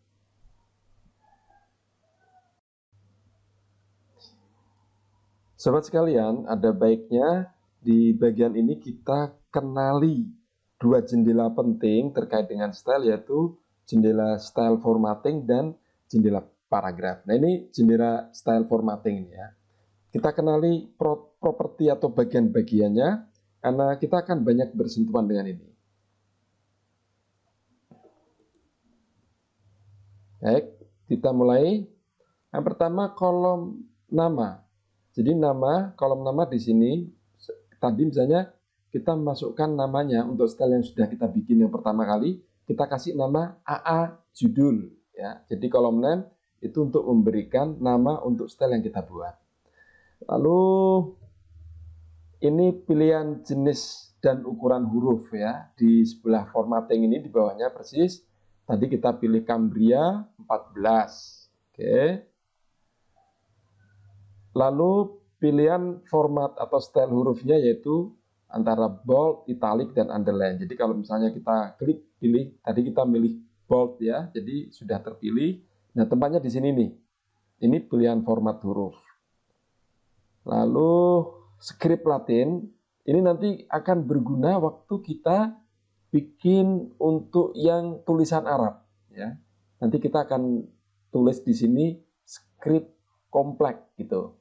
Sobat sekalian, ada baiknya di bagian ini kita kenali dua jendela penting terkait dengan style, yaitu jendela style formatting dan jendela paragraf. Nah, ini jendela style formatting ini ya. Kita kenali properti atau bagian-bagiannya, karena kita akan banyak bersentuhan dengan ini. Baik, kita mulai. Yang pertama, kolom nama. Jadi nama, kolom nama di sini, tadi misalnya kita masukkan namanya untuk style yang sudah kita bikin yang pertama kali, kita kasih nama AA judul ya. Jadi kolom name itu untuk memberikan nama untuk style yang kita buat. Lalu ini pilihan jenis dan ukuran huruf ya. Di sebelah formatting ini di bawahnya persis. Tadi kita pilih Cambria 14. Oke. Lalu pilihan format atau style hurufnya yaitu antara bold, italic, dan underline. Jadi kalau misalnya kita klik pilih, tadi kita milih bold ya, jadi sudah terpilih. Nah, tempatnya di sini nih. Ini pilihan format huruf. Lalu script Latin, ini nanti akan berguna waktu kita bikin untuk yang tulisan Arab ya. Nanti kita akan tulis di sini script kompleks gitu.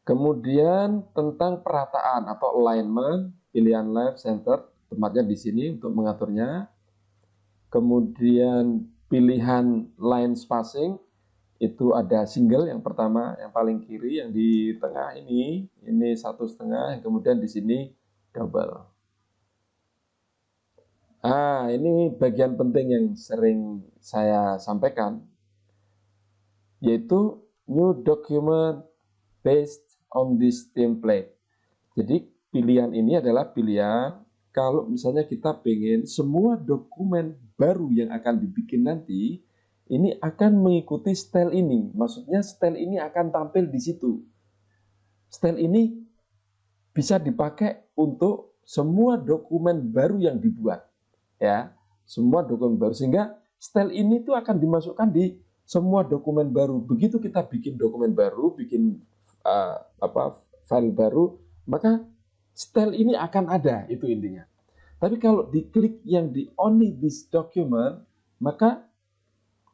Kemudian tentang perataan atau alignment, pilihan left, center, tempatnya di sini untuk mengaturnya. Kemudian pilihan line spacing, itu ada single yang pertama, yang paling kiri, yang di tengah ini 1,5, kemudian di sini double. Ini bagian penting yang sering saya sampaikan, yaitu new document based on this template. Jadi pilihan ini adalah pilihan kalau misalnya kita pengen semua dokumen baru yang akan dibikin nanti ini akan mengikuti style ini. Maksudnya style ini akan tampil di situ. Style ini bisa dipakai untuk semua dokumen baru yang dibuat. Ya, semua dokumen baru, sehingga style ini tuh akan dimasukkan di semua dokumen baru. Begitu kita bikin dokumen baru, bikin file baru, maka style ini akan ada, itu intinya. Tapi kalau diklik yang di only this document, maka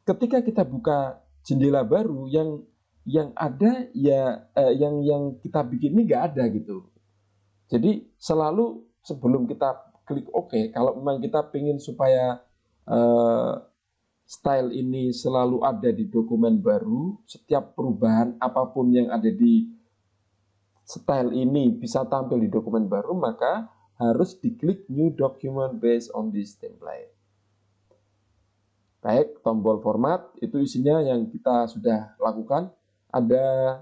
ketika kita buka jendela baru yang ada ya yang kita bikin ini nggak ada gitu. Jadi selalu sebelum kita klik OK, kalau memang kita ingin supaya style ini selalu ada di dokumen baru, setiap perubahan apapun yang ada di style ini bisa tampil di dokumen baru, maka harus diklik new document based on this template. Baik, tombol format itu isinya yang kita sudah lakukan. Ada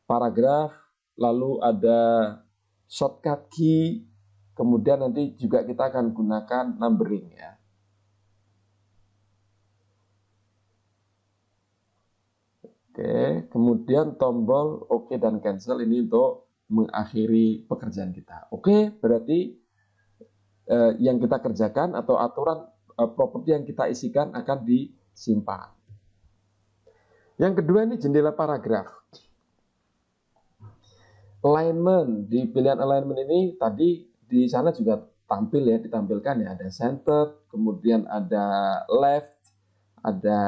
paragraf, lalu ada shortcut key, kemudian nanti juga kita akan gunakan numbering ya. Oke, kemudian tombol OK dan cancel ini untuk mengakhiri pekerjaan kita. Oke, berarti yang kita kerjakan atau aturan properti yang kita isikan akan disimpan. Yang kedua ini jendela paragraf. Alignment, di pilihan alignment ini tadi di sana juga tampil ya, ditampilkan ya, ada center, kemudian ada left, ada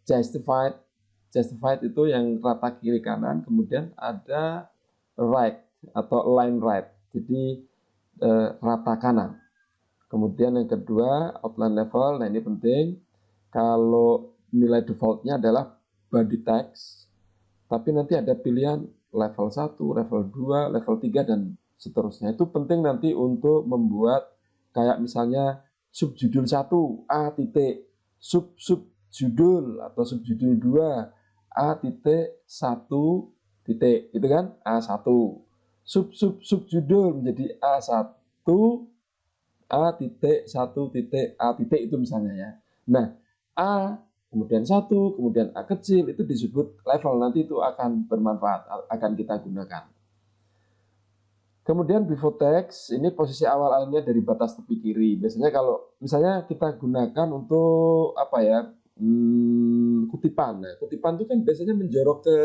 justified. Justified itu yang rata kiri kanan, kemudian ada right atau align right, jadi rata kanan. Kemudian yang kedua outline level, nah ini penting. Kalau nilai defaultnya adalah body text, tapi nanti ada pilihan level 1, level 2, level 3, dan seterusnya. Itu penting nanti untuk membuat kayak misalnya subjudul 1 A titik, subjudul atau subjudul 2 A titik 1 titik, gitu kan, A1. Subjudul menjadi A1 A titik 1 titik A titik, itu misalnya ya. Nah, A kemudian 1, kemudian A kecil, itu disebut level, nanti itu akan bermanfaat, akan kita gunakan. Kemudian before text, ini posisi awal alinea dari batas tepi kiri. Biasanya kalau misalnya kita gunakan untuk apa ya, kutipan. Nah, kutipan itu kan biasanya menjorok ke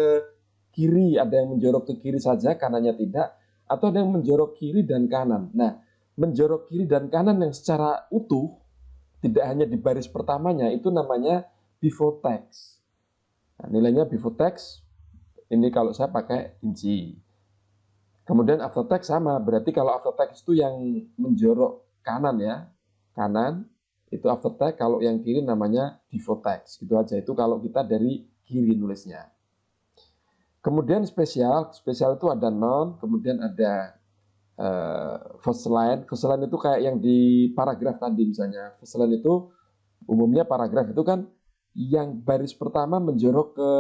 kiri, ada yang menjorok ke kiri saja, kanannya tidak, atau ada yang menjorok kiri dan kanan. Nah, menjorok kiri dan kanan yang secara utuh, tidak hanya di baris pertamanya, itu namanya before text. Nah, nilainya before text, ini kalau saya pakai inci. Kemudian after text sama, berarti kalau after text itu yang menjorok kanan ya, kanan itu after text, kalau yang kiri namanya before text, gitu aja. Itu kalau kita dari kiri nulisnya. Kemudian spesial itu ada non, kemudian ada first line. First line itu kayak yang di paragraf tadi misalnya. First line itu umumnya paragraf itu kan yang baris pertama menjorok ke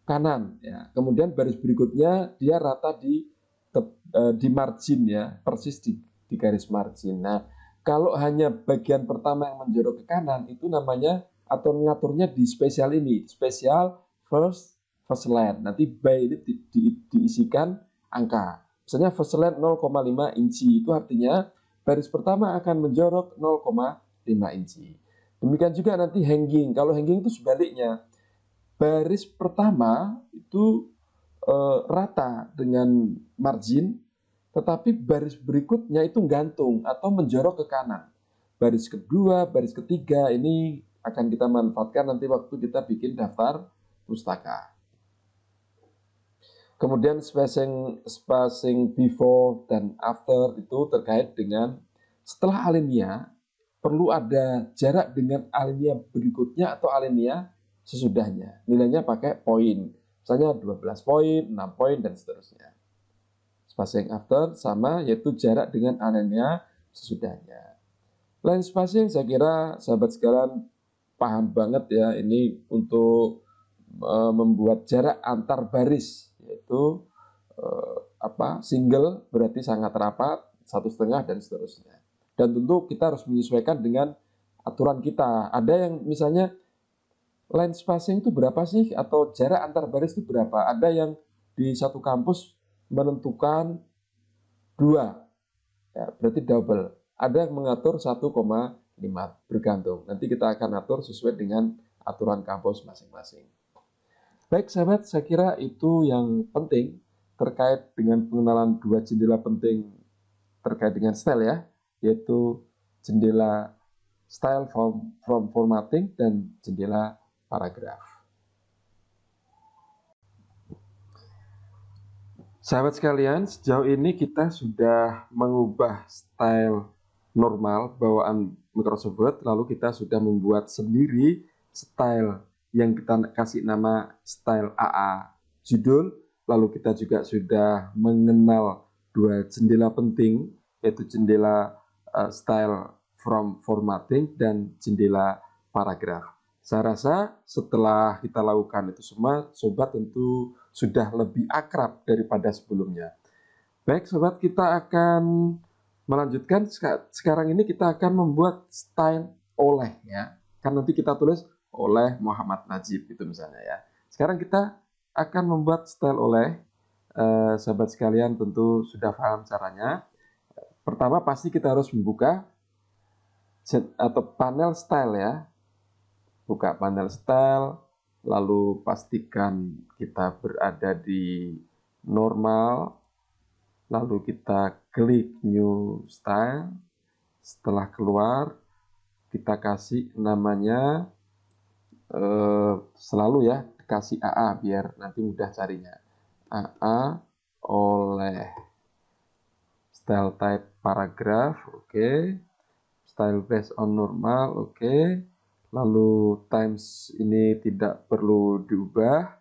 kanan ya. Kemudian baris berikutnya dia rata di margin ya, persis di garis margin. Nah, kalau hanya bagian pertama yang menjorok ke kanan, itu namanya atau ngaturnya di spesial ini, spesial first line. Nanti by ini diisikan angka. Misalnya first line 0,5 inci, itu artinya baris pertama akan menjorok 0,5 inci. Demikian juga nanti hanging. Kalau hanging itu sebaliknya. Baris pertama itu rata dengan margin, tetapi baris berikutnya itu gantung atau menjorok ke kanan. Baris kedua, baris ketiga ini akan kita manfaatkan nanti waktu kita bikin daftar pustaka. Kemudian spacing before dan after itu terkait dengan setelah alinea perlu ada jarak dengan alinea berikutnya atau alinea sesudahnya. Nilainya pakai poin. Misalnya 12 poin, 6 poin, dan seterusnya. Spacing after sama, yaitu jarak dengan alinea sesudahnya. Line spacing saya kira sahabat sekalian paham banget ya, ini untuk membuat jarak antar baris, yaitu single berarti sangat rapat, 1,5 dan seterusnya. Dan tentu kita harus menyesuaikan dengan aturan kita. Ada yang misalnya line spacing itu berapa sih, atau jarak antar baris itu berapa? Ada yang di satu kampus menentukan 2, ya, berarti double. Ada yang mengatur 1,5, bergantung. Nanti kita akan atur sesuai dengan aturan kampus masing-masing. Baik sahabat, saya kira itu yang penting terkait dengan pengenalan dua jendela penting terkait dengan style ya, yaitu jendela style from formatting dan jendela paragraf. Sahabat sekalian, sejauh ini kita sudah mengubah style normal bawaan Microsoft Word, lalu kita sudah membuat sendiri style yang kita kasih nama style AA judul, lalu kita juga sudah mengenal dua jendela penting, yaitu jendela style from formatting dan jendela paragraf. Saya rasa setelah kita lakukan itu semua, sobat tentu sudah lebih akrab daripada sebelumnya. Baik sobat, kita akan melanjutkan. Sekarang ini kita akan membuat style oleh ya. Kan nanti kita tulis oleh Muhammad Najib itu misalnya ya. Sekarang kita akan membuat style oleh. Sahabat sekalian tentu sudah paham caranya. Pertama pasti kita harus membuka atau panel style ya. Buka panel style, lalu pastikan kita berada di normal, lalu kita klik new style. Setelah keluar, kita kasih namanya selalu ya, kasih AA biar nanti mudah carinya. AA oleh style type paragraph, oke. Style based on normal, oke. Lalu times ini tidak perlu diubah.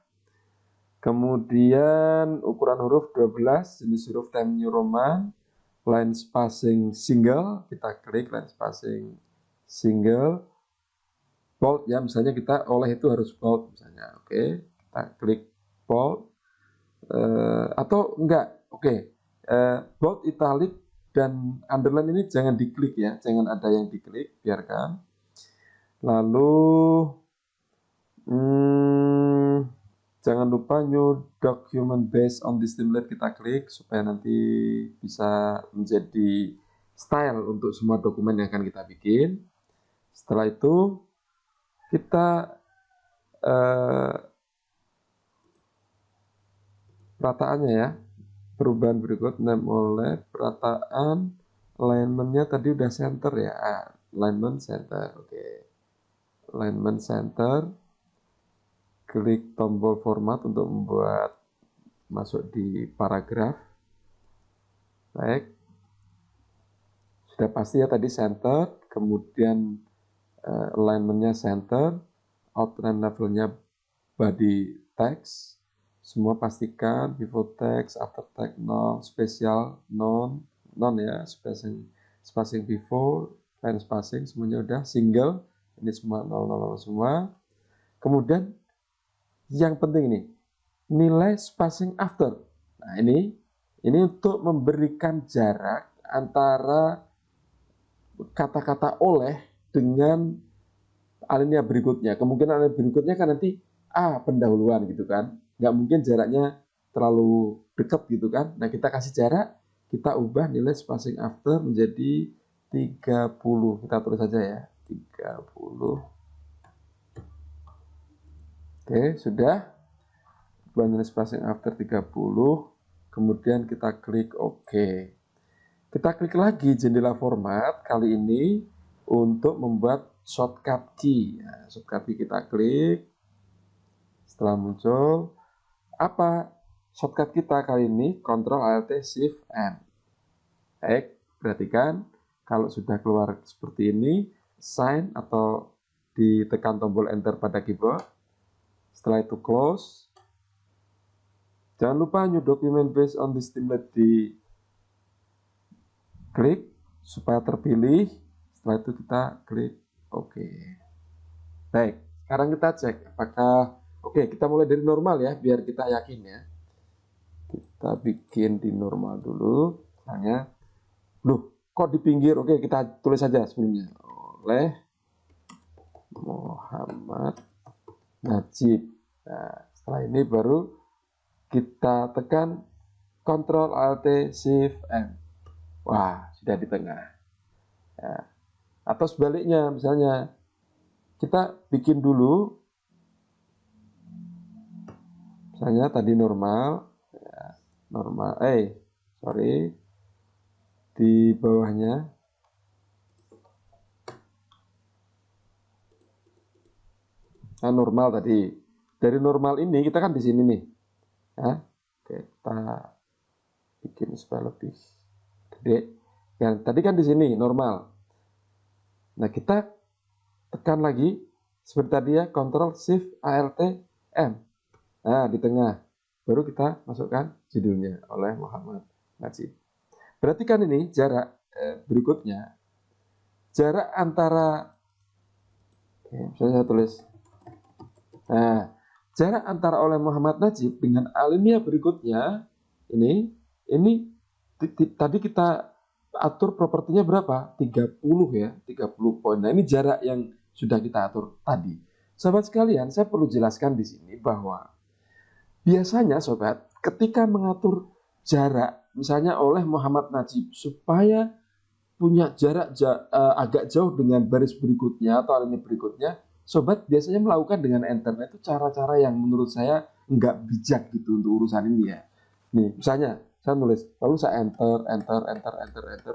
Kemudian ukuran huruf 12, jenis huruf Times New Roman. Line spacing single, kita klik line spacing single. Bold ya, misalnya kita oleh itu harus bold misalnya, oke. Kita klik bold. Atau enggak, oke. Bold, italic, dan underline ini jangan diklik ya, jangan ada yang diklik, biarkan. Lalu jangan lupa new document based on this template kita klik supaya nanti bisa menjadi style untuk semua dokumen yang akan kita bikin. Setelah itu kita perataannya ya, perubahan berikut name oleh perataan, alignmentnya tadi udah center ya, alignment center, oke. Alignment center, klik tombol format untuk membuat masuk di paragraf. Baik, sudah pasti ya tadi center, kemudian alignmentnya center, outline levelnya body text, semua pastikan before text, after text, non, spesial, non ya, spacing before, line spacing semuanya udah, single, ini semua 000 semua. Kemudian yang penting ini, nilai spacing after. Nah ini untuk memberikan jarak antara kata-kata oleh dengan alinea berikutnya. Kemungkinan alinea berikutnya kan nanti A pendahuluan gitu kan. Nggak mungkin jaraknya terlalu dekat gitu kan. Nah kita kasih jarak, kita ubah nilai spacing after menjadi 30. Kita tulis saja ya, 30. Oke, sudah. Ubah nilai spacing after 30. Kemudian kita klik OK. Kita klik lagi jendela format, kali ini untuk membuat shortcut key. Nah, shortcut key kita klik. Setelah muncul, apa shortcut kita kali ini? Ctrl Alt Shift M. Baik, perhatikan kalau sudah keluar seperti ini, sign atau ditekan tombol enter pada keyboard. Setelah itu close. Jangan lupa new document based on this template di klik supaya terpilih. Setelah itu kita klik OK. Baik, sekarang kita cek apakah oke. Kita mulai dari normal ya, biar kita yakin ya. Kita bikin di normal dulu. Misalnya, loh, kok di pinggir? Oke, kita tulis saja sebelumnya. Oleh Muhammad Najib. Nah, setelah ini baru kita tekan Ctrl Alt Shift M. Wah, sudah di tengah. Ya. Atau sebaliknya, misalnya kita bikin dulu, misalnya tadi normal, ya, normal. Sorry, di bawahnya. Nah, normal tadi. Dari normal ini kita kan di sini nih. Ya, kita bikin supaya lebih gede. Ya, tadi kan di sini normal. Nah, kita tekan lagi seperti tadi ya, Ctrl Shift Alt M. Nah, di tengah. Baru kita masukkan judulnya oleh Muhammad Najib. Berarti kan ini jarak berikutnya. Jarak antara misalnya saya tulis. Nah, jarak antara oleh Muhammad Najib dengan alinea berikutnya ini tadi kita atur propertinya berapa? 30 ya, 30 poin. Nah, ini jarak yang sudah kita atur tadi. Sobat sekalian, saya perlu jelaskan di sini bahwa biasanya sobat, ketika mengatur jarak, misalnya oleh Muhammad Najib supaya punya jarak agak jauh dengan baris berikutnya atau alinea berikutnya, sobat biasanya melakukan dengan enter. Nah, itu cara-cara yang menurut saya nggak bijak gitu untuk urusan ini ya. Nih, misalnya saya nulis, lalu saya enter,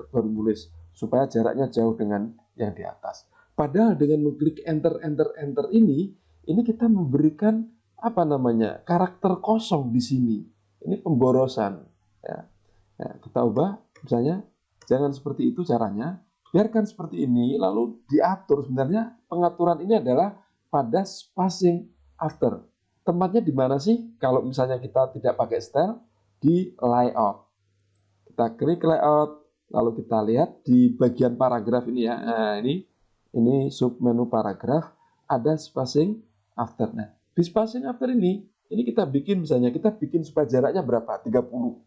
baru nulis supaya jaraknya jauh dengan yang di atas. Padahal dengan mengklik enter ini kita memberikan apa namanya karakter kosong di sini. Ini pemborosan. Ya. Ya, kita ubah, misalnya jangan seperti itu caranya. Biarkan seperti ini, lalu diatur. Sebenarnya pengaturan ini adalah pada spacing after. Tempatnya di mana sih? Kalau misalnya kita tidak pakai style, di layout. Kita klik layout, lalu kita lihat di bagian paragraf ini ya. Nah, ini submenu paragraf, ada spacing after. Nah, di spacing after ini kita bikin misalnya, kita bikin supaya jaraknya berapa? 30.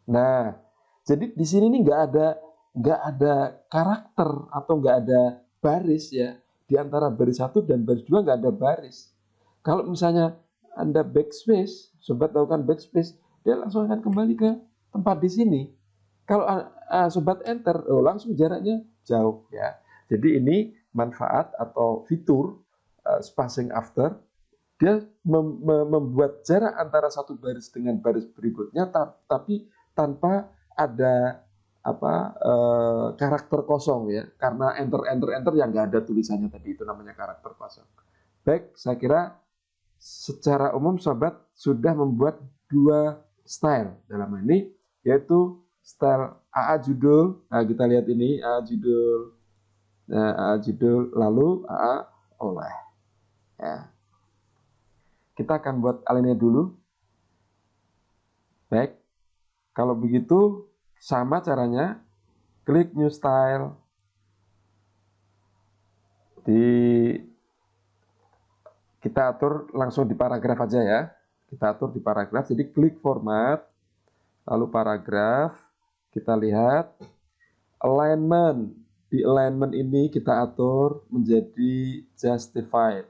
Nah, jadi di sini nih nggak ada karakter atau nggak ada baris ya. Di antara baris 1 dan baris 2 nggak ada baris. Kalau misalnya Anda backspace, sobat lakukan backspace, dia langsung akan kembali ke tempat di sini. Kalau sobat enter, langsung jaraknya jauh ya. Jadi ini manfaat atau fitur spacing after. Dia membuat jarak antara satu baris dengan baris berikutnya, tapi tanpa ada karakter kosong ya, karena enter yang nggak ada tulisannya tadi, itu namanya karakter kosong. Baik, saya kira secara umum sobat sudah membuat dua style dalam ini, yaitu style AA judul. Nah, kita lihat ini AA judul, nah, AA judul lalu AA oleh ya. Kita akan buat alinea dulu. Baik, kalau begitu sama caranya, klik new style, kita atur langsung di paragraf aja ya. Kita atur di paragraf, jadi klik format, lalu paragraf, kita lihat alignment. Di alignment ini kita atur menjadi justified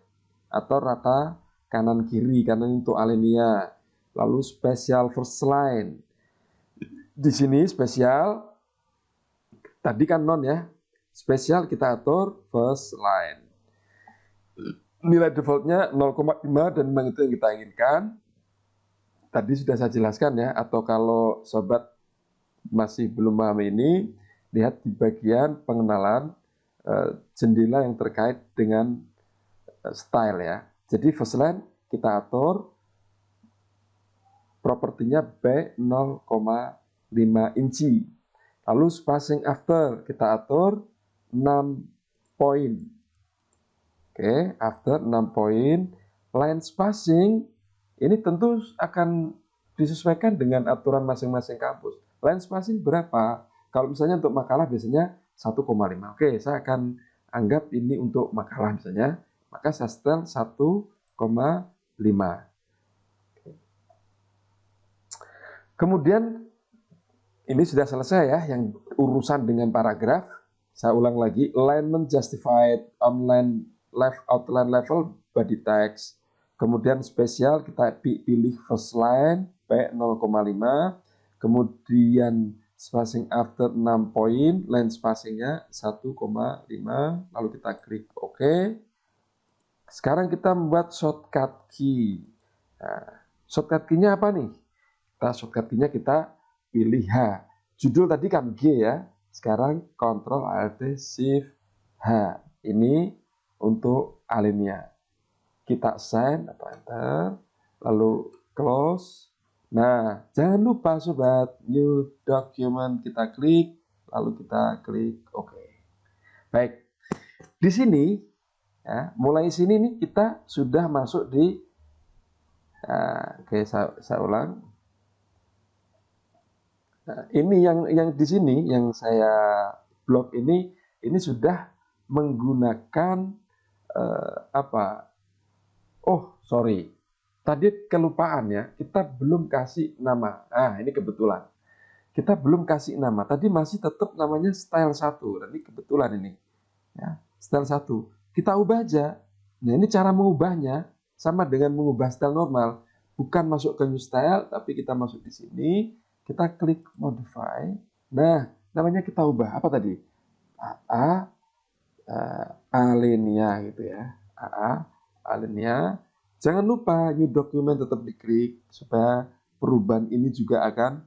atau rata kanan kiri, karena untuk alinea. Lalu special first line. Di sini spesial, tadi kan non ya. Spesial kita atur first line. Nilai defaultnya 0,5 dan memang itu yang kita inginkan. Tadi sudah saya jelaskan ya, atau kalau sobat masih belum paham ini, lihat di bagian pengenalan jendela yang terkait dengan style ya. Jadi first line kita atur propertinya B 0,5 inci. Lalu spacing after kita atur 6 poin. Oke, after 6 poin. Line spacing ini tentu akan disesuaikan dengan aturan masing-masing kampus. Line spacing berapa? Kalau misalnya untuk makalah biasanya 1,5. Oke, saya akan anggap ini untuk makalah misalnya. Maka saya setel 1,5. Kemudian ini sudah selesai ya, yang urusan dengan paragraf. Saya ulang lagi, alignment justified, online left outline level body text. Kemudian spesial kita pilih first line P 0,5. Kemudian spacing after 6 poin, line spacingnya 1,5. Lalu kita klik OK. Sekarang kita membuat shortcut key. Nah, shortcut key-nya apa nih? Shortcut key-nya kita pilih H. Judul tadi kan G ya. Sekarang Ctrl Alt Shift H. Ini untuk alinea. Kita assign atau enter, lalu close. Nah, jangan lupa sobat, new document kita klik, lalu kita klik OK. Baik. Di sini ya, mulai sini nih kita sudah masuk di oke, saya ulang. Nah, ini yang di sini yang saya blok ini sudah menggunakan Oh, sorry. Tadi kelupaan ya, kita belum kasih nama. Ini kebetulan. Kita belum kasih nama. Tadi masih tetap namanya style 1. Ini kebetulan ini. Ya, style 1. Kita ubah aja. Nah, ini cara mengubahnya sama dengan mengubah style normal. Bukan masuk ke new style, tapi kita masuk di sini. Kita klik modify. Nah, namanya kita ubah. Apa tadi? AA alinea gitu ya. AA alinea. Jangan lupa new document tetap diklik supaya perubahan ini juga akan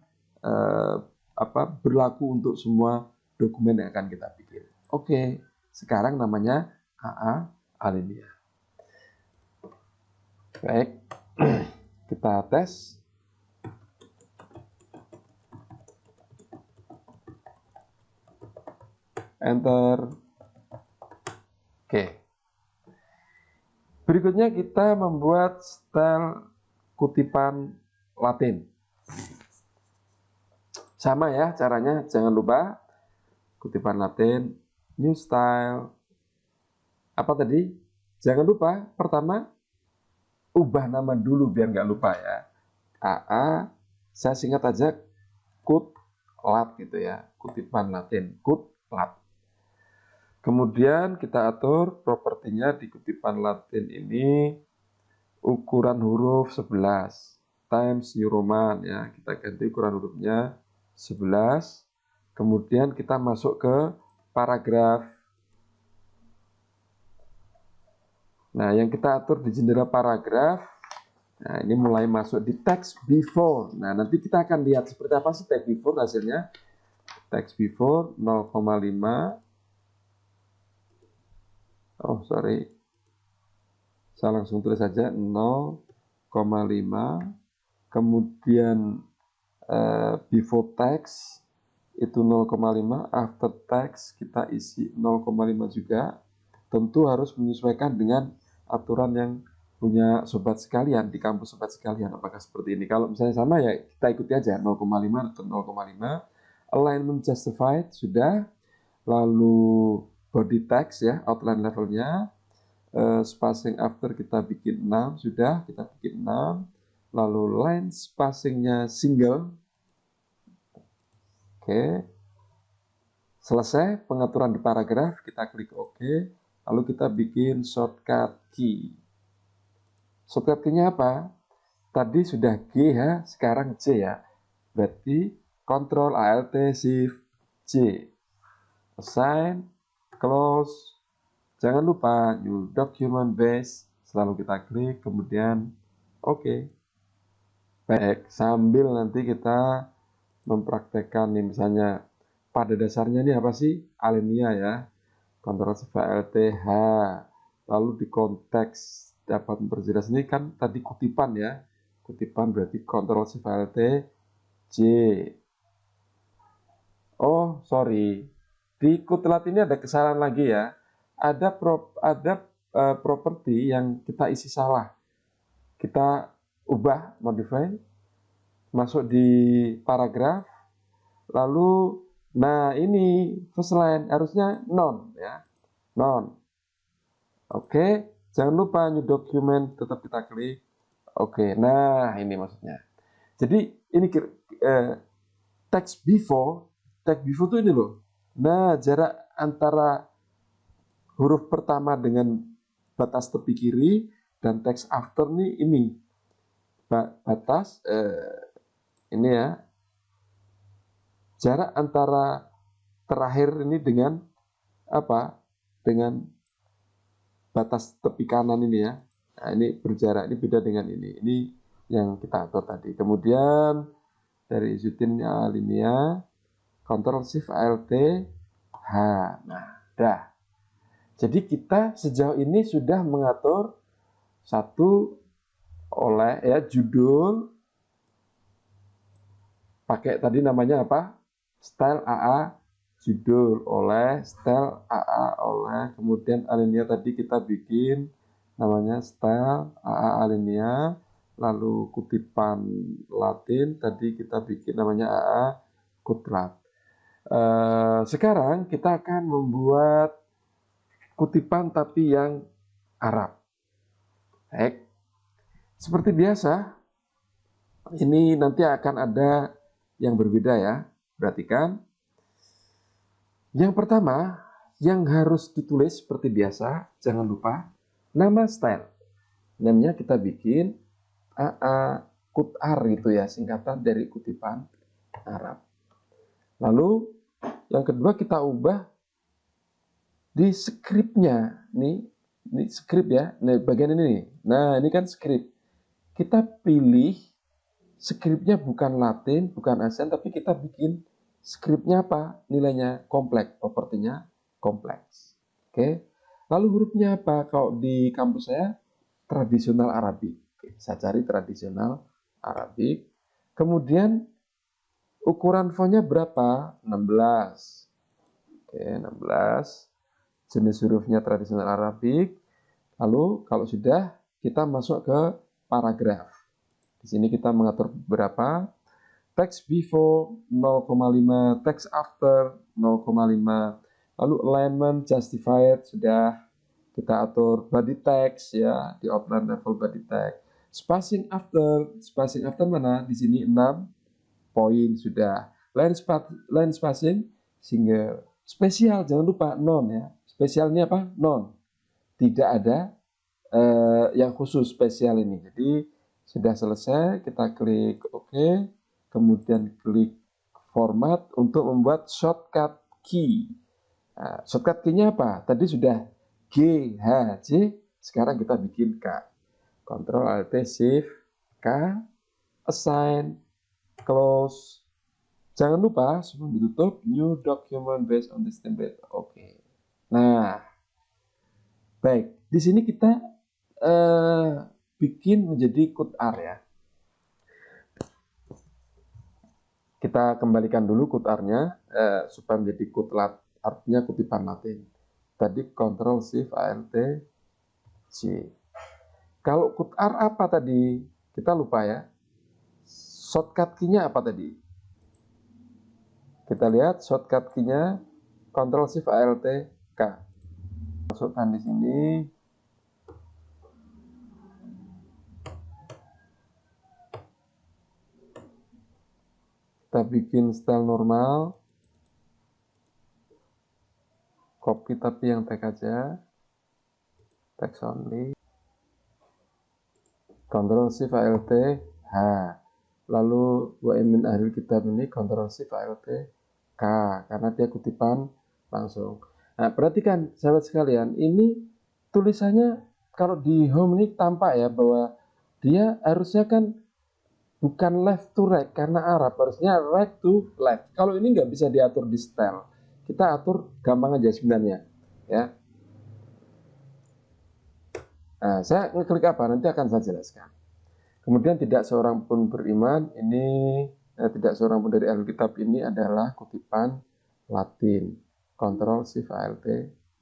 berlaku untuk semua dokumen yang akan kita bikin. Oke, sekarang namanya AA alinea. Baik, kita tes. Enter. Oke. Berikutnya kita membuat style kutipan Latin. Sama ya caranya, jangan lupa kutipan Latin, new style. Apa tadi? Jangan lupa, pertama ubah nama dulu biar nggak lupa ya. AA, saya singkat aja kut lat gitu ya, kutipan Latin, kut lat. Kemudian kita atur propertinya di kutipan Latin ini ukuran huruf 11 times New Roman ya. Kita ganti ukuran hurufnya 11. Kemudian kita masuk ke paragraf. Nah, yang kita atur di jendela paragraf. Nah, ini mulai masuk di text before. Nah, nanti kita akan lihat seperti apa sih text before hasilnya. Text before 0,5. Oh, sorry. Saya langsung tulis saja 0,5. Kemudian before text itu 0,5. After text kita isi 0,5 juga. Tentu harus menyesuaikan dengan aturan yang punya sobat sekalian di kampus sobat sekalian. Apakah seperti ini? Kalau misalnya sama ya kita ikuti aja 0,5 atau 0,5. Alignment justified sudah. Lalu body text ya, outline levelnya, spacing after kita bikin 6, sudah kita bikin 6, lalu line spacingnya single. Oke, selesai pengaturan di paragraf, kita klik OK, lalu kita bikin shortcut key. Shortcut key-nya apa? Tadi sudah G ya, sekarang C ya, berarti Ctrl Alt Shift C. Assign, close, jangan lupa new document base, selalu kita klik, kemudian OK. Baik, sambil nanti kita mempraktekkan nih misalnya pada dasarnya ini apa sih? Alinea ya. Ctrl Shift Alt H. Lalu di konteks dapat memperjelas ini kan tadi kutipan ya. Kutipan berarti Ctrl Shift Alt J. Oh, sorry. Di kutlat ini ada kesalahan lagi ya. Ada properti yang kita isi salah. Kita ubah, modify, masuk di paragraf, lalu, nah ini first line harusnya non ya, non. Oke, jangan lupa new document tetap kita klik. Oke, nah ini maksudnya. Jadi ini text before tuh ini loh. Nah, jarak antara huruf pertama dengan batas tepi kiri dan text after nih ini batas ini ya, jarak antara terakhir ini dengan apa, dengan batas tepi kanan ini ya. Nah, ini berjarak, ini beda dengan ini yang kita atur tadi. Kemudian dari zutinnya alinea, Ctrl Shift Alt H. Nah, dah. Jadi kita sejauh ini sudah mengatur satu oleh ya judul, pakai tadi namanya apa? Style AA judul oleh, style AA oleh, kemudian alinea tadi kita bikin namanya style AA alinea, lalu kutipan Latin tadi kita bikin namanya AA kutlat. Sekarang kita akan membuat kutipan tapi yang Arab. Baik. Seperti biasa, ini nanti akan ada yang berbeda ya. Perhatikan. Yang pertama, yang harus ditulis seperti biasa, jangan lupa nama style. Namanya kita bikin AA Kutar gitu ya, singkatan dari kutipan Arab. Lalu yang kedua kita ubah di skripnya ini skrip ya, nah bagian ini nih. Nah, ini kan skrip. Kita pilih skripnya bukan Latin, bukan ASEAN, tapi kita bikin skripnya apa? Nilainya kompleks, propertinya kompleks. Oke. Lalu hurufnya apa? Kalau di kampus saya tradisional Arabik. Oke, saya cari tradisional Arabik. Kemudian ukuran fontnya berapa? 16. Oke, 16. Jenis hurufnya tradisional Arabik. Lalu kalau sudah, kita masuk ke paragraf. Di sini kita mengatur beberapa. Text before 0,5, text after 0,5. Lalu alignment justified sudah kita atur. Body text ya, di outline level body text. Spacing after mana? Di sini 6 poin sudah. Line spacing single. Spesial jangan lupa non ya. Spesialnya apa? Non. Tidak ada yang khusus spesial ini. Jadi sudah selesai, kita klik OK, kemudian klik format untuk membuat shortcut key. Nah, shortcut key-nya apa? Tadi sudah G, H, J, sekarang kita bikin K. Ctrl Alt Shift K, assign, close. Jangan lupa sebelum ditutup new document based on this template. Oke. Nah, baik. Di sini kita bikin menjadi QTAR ya. Kita kembalikan dulu QTAR-nya supaya menjadi artinya kutipan Latin. Tadi Ctrl Shift Alt J. Kalau QTAR apa tadi? Kita lupa ya. Shortcut key-nya apa tadi? Kita lihat shortcut key-nya Ctrl Shift Alt K. Masukkan di sini. Kita bikin style normal, copy tapi yang tag aja, text only, Ctrl Shift Alt H, lalu wa min ahlil kitab ini Ctrl Shift Alt K, karena dia kutipan langsung. Nah, perhatikan sahabat sekalian, ini tulisannya kalau di home ini tampak ya bahwa dia harusnya kan bukan left to right karena Arab, harusnya right to left. Kalau ini nggak bisa diatur di style, kita atur gampang aja sebenarnya ya. Nah, saya ngeklik apa nanti akan saya jelaskan. Kemudian tidak seorang pun beriman ini tidak seorang pun dari ahli kitab ini adalah kutipan Latin. Ctrl Shift Alt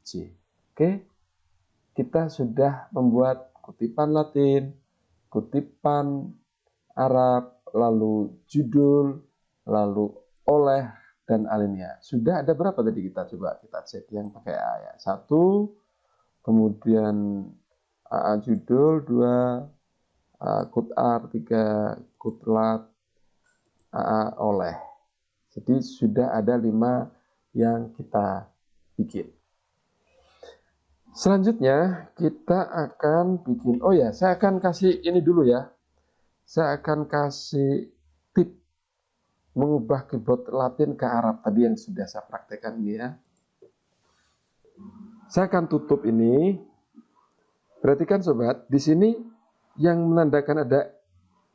J. Oke, kita sudah membuat kutipan Latin, kutipan Arab, lalu judul, lalu oleh, dan alinea. Sudah ada berapa tadi kita coba kita cek yang pakai A ya. 1, kemudian AA judul, 2 QTAR, 3 QTLAT, AA oleh. Jadi sudah ada 5 yang kita bikin. Selanjutnya kita akan bikin, oh ya saya akan kasih ini dulu ya. Saya akan kasih tip mengubah keyboard Latin ke Arab tadi yang sudah saya praktekkan ini ya. Saya akan tutup ini. Perhatikan sobat, di sini yang menandakan ada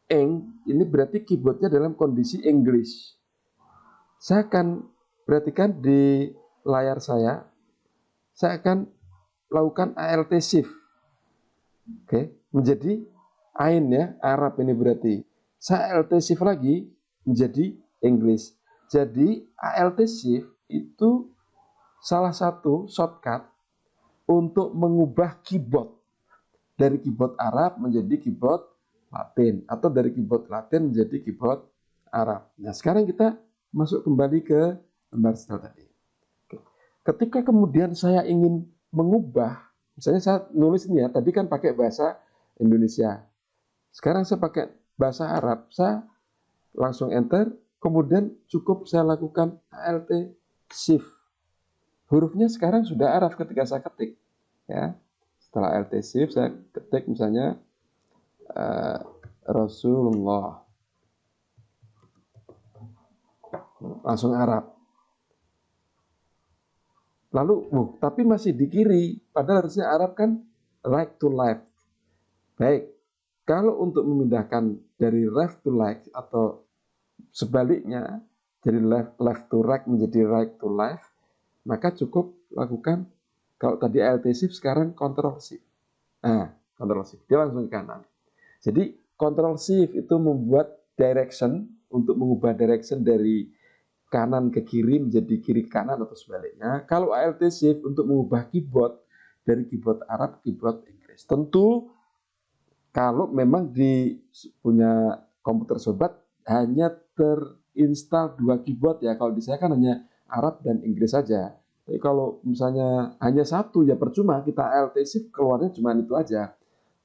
eng, ini berarti keyboardnya dalam kondisi English. Saya akan perhatikan di layar saya akan lakukan Alt Shift. Oke, menjadi Ain ya, Arab ini berarti. Saya Alt Shift lagi menjadi English. Jadi Alt Shift itu salah satu shortcut untuk mengubah keyboard dari keyboard Arab menjadi keyboard Latin atau dari keyboard Latin menjadi keyboard Arab. Nah, sekarang kita masuk kembali ke gambar style tadi. Oke. Ketika kemudian saya ingin mengubah, misalnya saya nulis ini ya, tadi kan pakai bahasa Indonesia. Sekarang saya pakai bahasa Arab, saya langsung enter, kemudian cukup saya lakukan Alt Shift. Hurufnya sekarang sudah Arab ketika saya ketik. Ya. Setelah Alt Shift saya ketik misalnya Rasulullah. Langsung Arab. Lalu, tapi masih di kiri, padahal harusnya Arab kan right to left. Baik, kalau untuk memindahkan dari left to right atau sebaliknya, dari left to right menjadi right to left, maka cukup lakukan, kalau tadi alt shift, sekarang control shift. Nah, control shift, dia langsung ke kanan. Jadi, control shift itu membuat direction, untuk mengubah direction dari kanan ke kiri menjadi kiri ke kanan atau sebaliknya. Kalau alt shift untuk mengubah keyboard dari keyboard Arab ke keyboard Inggris. Tentu kalau memang di punya komputer sobat hanya terinstall 2 keyboard ya. Kalau di saya kan hanya Arab dan Inggris saja. Tapi kalau misalnya hanya satu ya percuma, kita alt shift keluarnya cuma itu aja.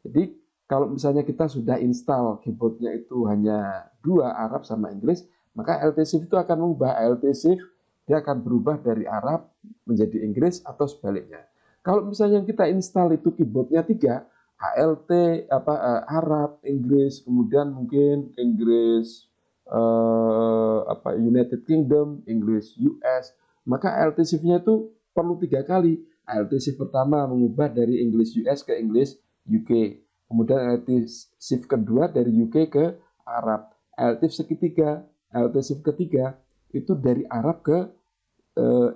Jadi kalau misalnya kita sudah install keyboardnya itu hanya 2, Arab sama Inggris, maka alt shift itu akan mengubah. Alt shift dia akan berubah dari Arab menjadi Inggris atau sebaliknya. Kalau misalnya kita install itu keyboardnya 3, ALT, Arab, Inggris, kemudian mungkin Inggris United Kingdom, Inggris US, maka alt shift-nya itu perlu 3 kali. Alt shift pertama mengubah dari Inggris US ke Inggris UK. Kemudian alt shift kedua dari UK ke Arab. Alt shift ketiga itu dari Arab ke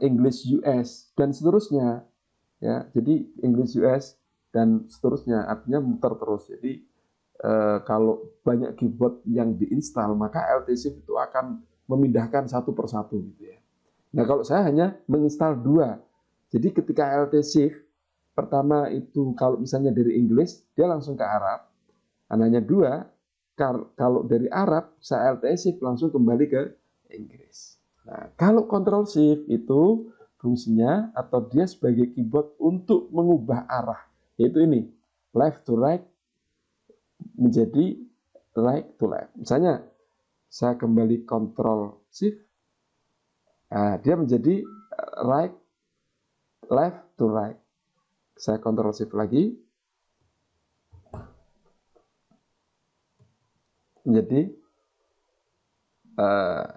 English US dan seterusnya. Ya, jadi English US dan seterusnya, artinya muter terus. Jadi kalau banyak keyboard yang diinstal, maka alt shift itu akan memindahkan satu persatu gitu ya. Nah, kalau saya hanya menginstal 2. Jadi ketika alt shift pertama itu kalau misalnya dari Inggris, dia langsung ke Arab. Hanya 2. Kalau dari Arab, saya alt shift langsung kembali ke Inggris. Nah, kalau control shift itu fungsinya atau dia sebagai keyboard untuk mengubah arah, yaitu ini, left to right menjadi right to left. Misalnya saya kembali control shift, dia menjadi right, left to right. Saya control shift lagi, menjadi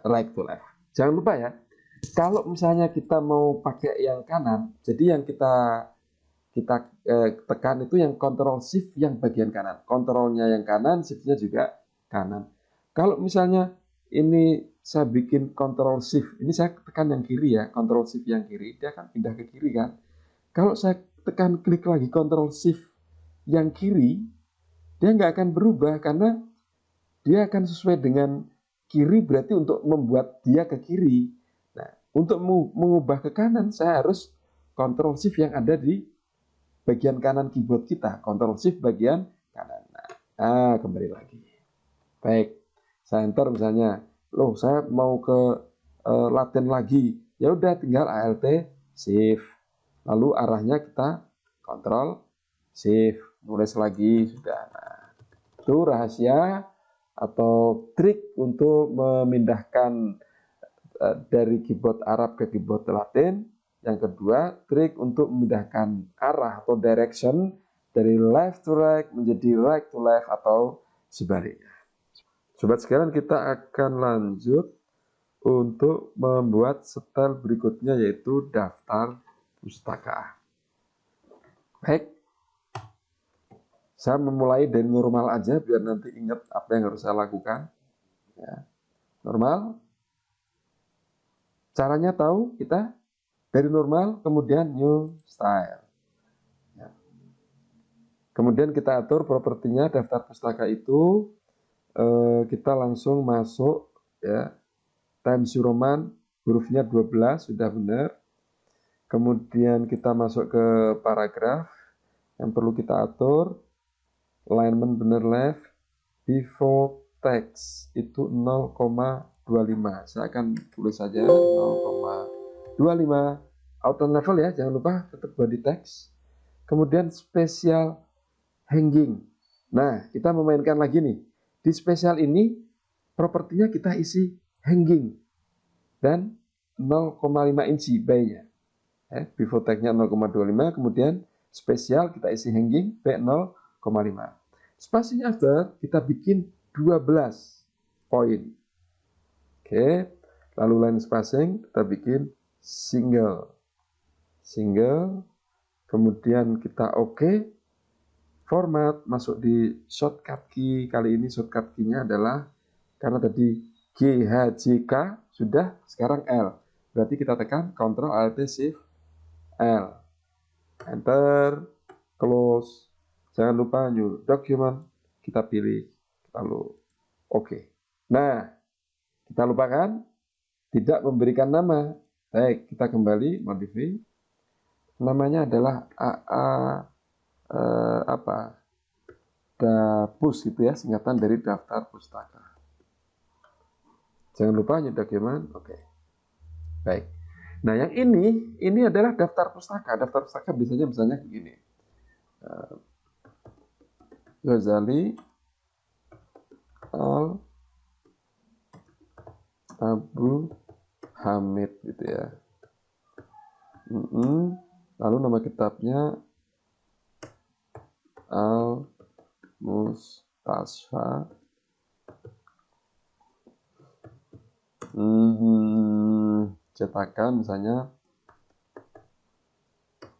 right to left. Jangan lupa ya, kalau misalnya kita mau pakai yang kanan, jadi yang kita tekan itu yang control shift yang bagian kanan. Kontrolnya yang kanan, shiftnya juga kanan. Kalau misalnya ini saya bikin control shift, ini saya tekan yang kiri ya, control shift yang kiri, dia akan pindah ke kiri kan. Kalau saya tekan klik lagi control shift yang kiri, dia nggak akan berubah karena dia akan sesuai dengan kiri, berarti untuk membuat dia ke kiri. Nah, untuk mengubah ke kanan, saya harus control shift yang ada di bagian kanan keyboard kita, control shift bagian kanan. Nah, kembali lagi. Baik, saya enter misalnya, saya mau ke Latin lagi. Ya udah tinggal alt shift. Lalu arahnya kita control shift, nulis lagi sudah. Nah, itu rahasia atau trik untuk memindahkan dari keyboard Arab ke keyboard Latin. Yang kedua, trik untuk memindahkan arah atau direction dari left to right menjadi right to left atau sebaliknya. Sobat sekalian, kita akan lanjut untuk membuat setel berikutnya, yaitu daftar pustaka. Baik, saya memulai dari normal aja biar nanti ingat apa yang harus saya lakukan. Ya. Normal. Caranya tahu kita dari normal, kemudian new style. Ya. Kemudian kita atur propertinya daftar pustaka itu, kita langsung masuk ya. Times New Roman, hurufnya 12, sudah benar. Kemudian kita masuk ke paragraf yang perlu kita atur. Alignment benar left. Before text itu 0,25. Saya akan tulis saja 0,25. Auto level ya, jangan lupa tetap body text. Kemudian special hanging. Nah, kita memainkan lagi nih. Di special ini propertinya kita isi hanging dan 0,5 inci by-nya. Before tag-nya 0,25, kemudian spesial kita isi hanging B 0,5. Spacing after kita bikin 12 poin. Oke, lalu line spacing kita bikin single single, kemudian kita oke, format, masuk di shortcut key. Kali ini shortcut key-nya adalah, karena tadi G, H, J, K sudah, sekarang L. Berarti kita tekan Ctrl Alt Shift L. Enter, close. Jangan lupa new document, kita pilih, lalu oke. Nah, kita lupakan tidak memberikan nama. Baik, kita kembali modify. Namanya adalah AA DAPUS gitu ya, singkatan dari daftar pustaka. Jangan lupa new document, oke. Baik. Nah, yang ini adalah daftar pustaka. Daftar pustaka biasanya misalnya begini. Ghazali Al Abu Hamid gitu ya. Lalu nama kitabnya Al Mustasfa cetakan misalnya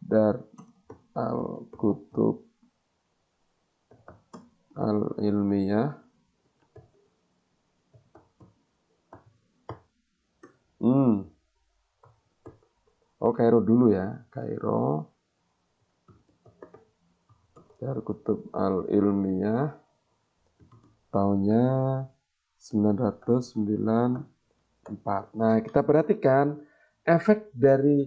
Dar Al Kutub Al Ilmiyah. Oh, Kairo dulu ya, Kairo Dar Kutub Al Ilmiyah, tahunnya 994. Nah, kita perhatikan efek dari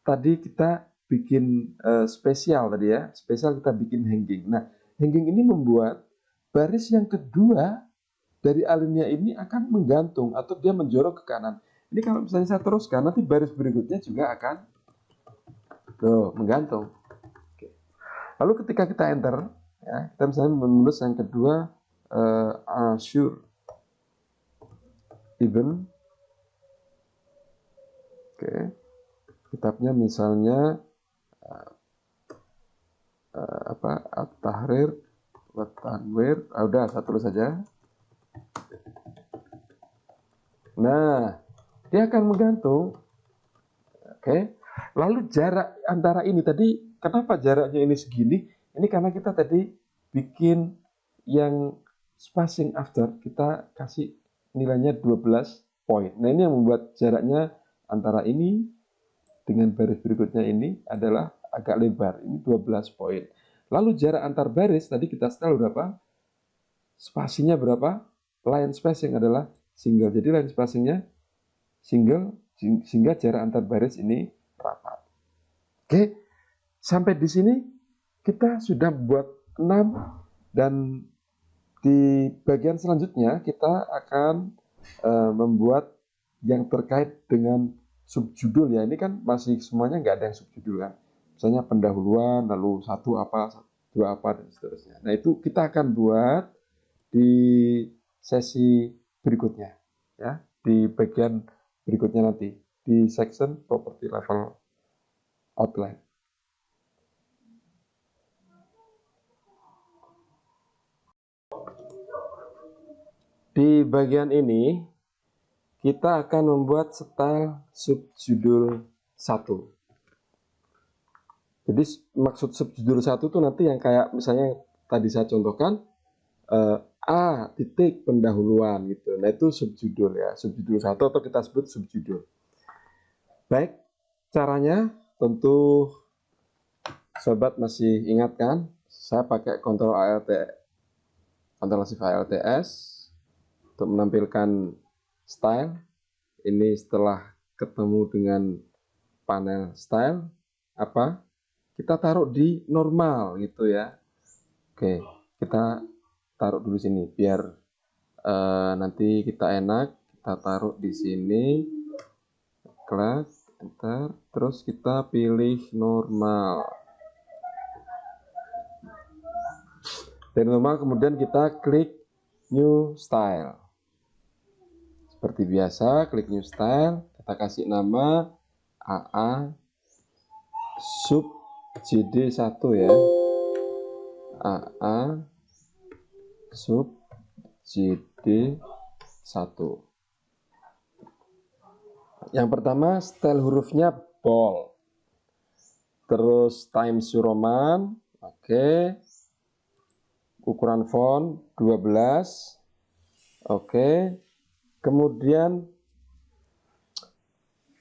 tadi kita bikin spesial tadi ya, spesial kita bikin hanging. Nah, hanging ini membuat baris yang kedua dari alinea ini akan menggantung atau dia menjorok ke kanan. Ini kalau misalnya saya teruskan, nanti baris berikutnya juga akan menggantung. Oke. Lalu ketika kita enter, ya, kita misalnya menulis yang kedua, Ashur Ibn. Oke. Kitabnya misalnya At-Tahrir wa Tanwir. Udah, saya tulis saja. Nah, dia akan menggantung. Oke. Lalu jarak antara ini tadi, kenapa jaraknya ini segini? Ini karena kita tadi bikin yang spacing after, kita kasih nilainya 12 poin. Nah, ini yang membuat jaraknya antara ini dengan baris berikutnya ini adalah agak lebar. Ini 12 poin. Lalu jarak antar baris tadi kita setel berapa? Spasinya berapa? Line spacing adalah single. Jadi line spacingnya single, sehingga jarak antar baris ini rapat. Oke, sampai di sini kita sudah buat 6, dan di bagian selanjutnya kita akan membuat yang terkait dengan subjudul ya. Ini kan masih semuanya nggak ada yang subjudul kan. Misalnya pendahuluan, lalu 1 apa, 2 apa, dan seterusnya. Nah, itu kita akan buat di sesi berikutnya ya, di bagian berikutnya nanti di section property level outline. Di bagian ini kita akan membuat style subjudul 1. Jadi maksud subjudul 1 itu nanti yang kayak misalnya tadi saya contohkan A titik pendahuluan gitu. Nah, itu subjudul ya, subjudul 1 atau kita sebut subjudul. Baik, caranya tentu sobat masih ingat kan? Saya pakai Ctrl Alt Shift ALTS untuk menampilkan style. Ini setelah ketemu dengan panel style, apa? Kita taruh di normal gitu ya. Oke, kita taruh dulu sini biar nanti kita enak. Kita taruh di sini, klik, enter, terus kita pilih normal. Dari normal kemudian kita klik new style. Seperti biasa, klik new style, kita kasih nama AA sub JD1 ya. AA sub JD1. Yang pertama, style hurufnya bold. terus Times New Roman, oke. Ukuran font 12, oke. Kemudian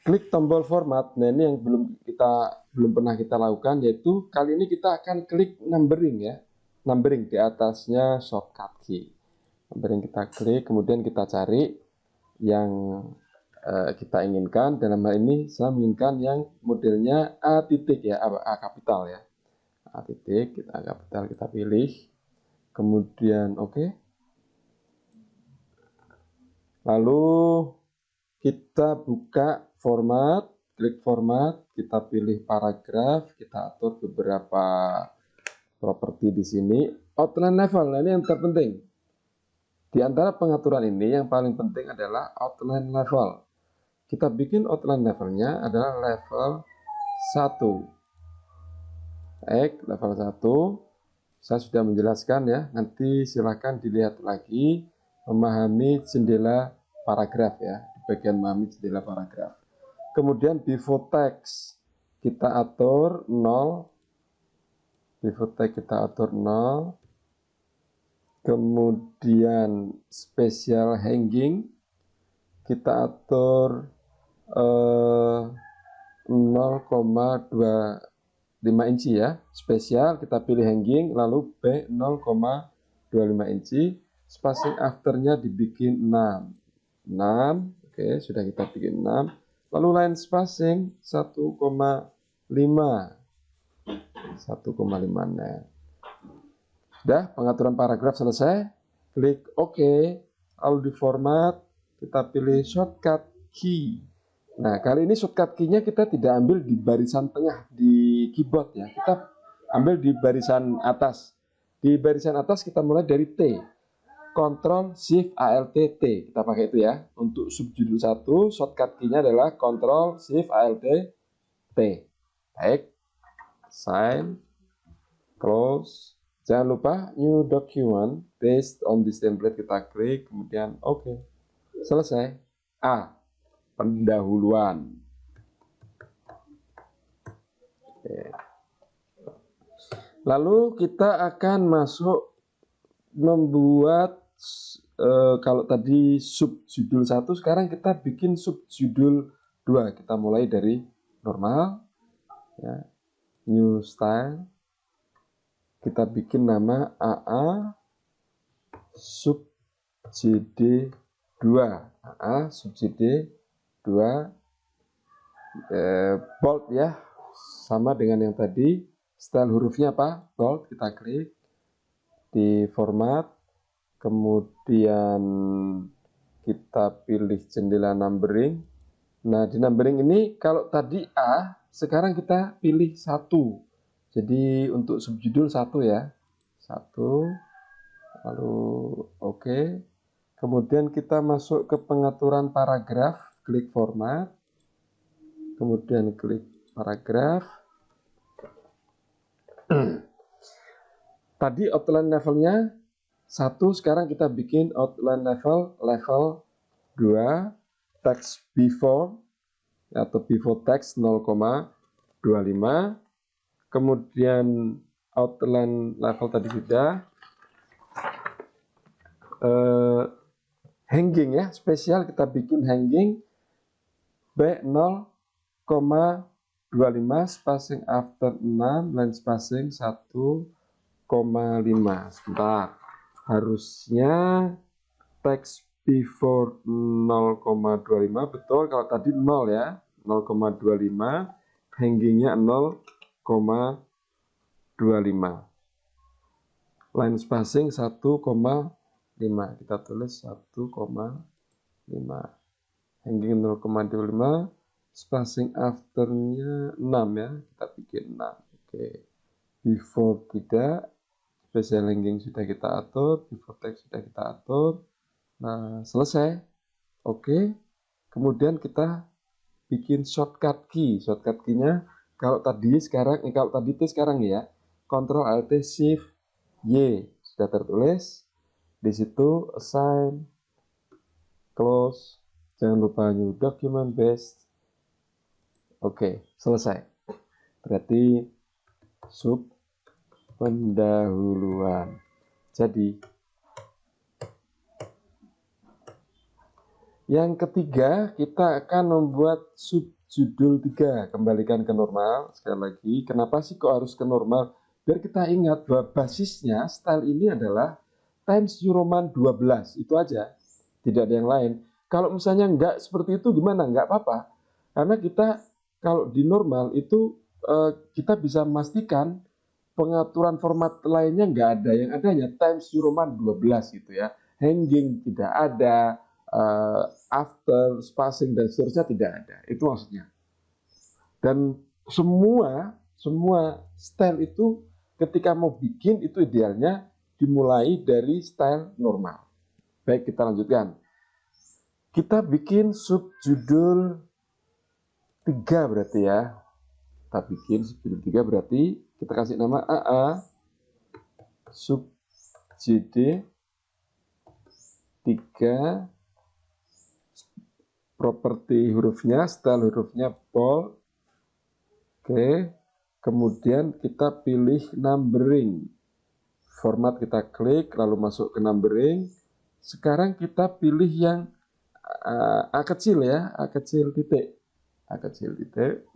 klik tombol format. Nah, ini yang belum pernah kita lakukan, yaitu kali ini kita akan klik numbering ya. Numbering di atasnya shortcut key. Numbering kita klik, kemudian kita cari yang kita inginkan. Dalam hal ini saya menginginkan yang modelnya A titik ya, A kapital ya. A titik, A kapital kita pilih. Kemudian oke. Lalu kita buka format, klik format, kita pilih paragraf, kita atur beberapa properti di sini. Outline level, nah ini yang terpenting. Di antara pengaturan ini yang paling penting adalah outline level. Kita bikin outline levelnya adalah level 1. Baik, level 1. Saya sudah menjelaskan ya, nanti silahkan dilihat lagi memahami jendela paragraf ya, di bagian memahami jendela paragraf. Kemudian before text kita atur 0. Before text kita atur 0. Kemudian special hanging kita atur 0,25 inci ya. Spesial kita pilih hanging, lalu B 0,25 inci. Spacing afternya dibikin 6. Oke, sudah kita bikin 6. Lalu line spacing 1,5. 1,5. Nah. Sudah, pengaturan paragraf selesai. Klik OK. Lalu di format kita pilih shortcut key. Nah, kali ini shortcut key-nya kita tidak ambil di barisan tengah di keyboard ya. Kita ambil di barisan atas. Di barisan atas kita mulai dari T. Ctrl Shift Alt T. Kita pakai itu ya. Untuk subjudul 1, shortcut key-nya adalah Ctrl Shift Alt T. Baik. Sign. Close. Jangan lupa new document based on this template, kita klik, kemudian OK. Selesai. A. Pendahuluan. Oke. Lalu kita akan masuk membuat kalau tadi subjudul 1, sekarang kita bikin subjudul 2. Kita mulai dari normal ya. New style. Kita bikin nama AA sub JD 2. AA sub JD 2. Bold ya. Sama dengan yang tadi. Style hurufnya apa? Bold. Kita klik di format. Kemudian kita pilih jendela numbering. Nah, di numbering ini kalau tadi A, sekarang kita pilih 1. Jadi untuk subjudul 1 ya. 1. Lalu OK. Kemudian kita masuk ke pengaturan paragraf, klik format. Kemudian klik paragraf. Tadi outline levelnya 1, sekarang kita bikin outline level 2. Text before atau before text 0,25. Kemudian outline level tadi sudah. Hanging ya, spesial kita bikin hanging B 0,25, spacing after 6, line spacing 1,5. Sebentar, harusnya text before 0,25 betul, kalau tadi 0 ya, 0,25, hangingnya 0,25, line spacing 1,5, kita tulis 1,5, hanging 0,25, spacing afternya 6 ya, kita bikin 6. Oke. Before tidak, special hanging sudah kita atur, before text sudah kita atur. Nah, selesai. Oke. Kemudian kita bikin shortcut key. Shortcut key-nya kalau tadi itu sekarang ya. Ctrl Alt Shift Y sudah tertulis. Di situ assign, close. Jangan lupa new document based. Oke, selesai. berarti sub pendahuluan. Jadi yang ketiga, kita akan membuat subjudul 3, kembalikan ke normal. Sekali lagi, kenapa sih kok harus ke normal? Biar kita ingat bahwa basisnya style ini adalah Times New Roman 12, itu aja. Tidak ada yang lain. Kalau misalnya enggak seperti itu gimana? Enggak apa-apa. Karena kita kalau di normal itu kita bisa memastikan pengaturan format lainnya enggak ada. Yang adanya Times New Roman 12 gitu ya. Hanging tidak ada, after, spacing dan seterusnya tidak ada. Itu maksudnya. Dan semua style itu ketika mau bikin itu idealnya dimulai dari style normal. Baik, kita lanjutkan. Kita bikin subjudul 3 berarti ya. Kita bikin subjudul 3 berarti kita kasih nama AA sub JD 3, properti hurufnya, style hurufnya bold. Oke, kemudian kita pilih numbering. Format kita klik, lalu masuk ke numbering. Sekarang kita pilih yang A kecil ya, A kecil titik. A kecil titik.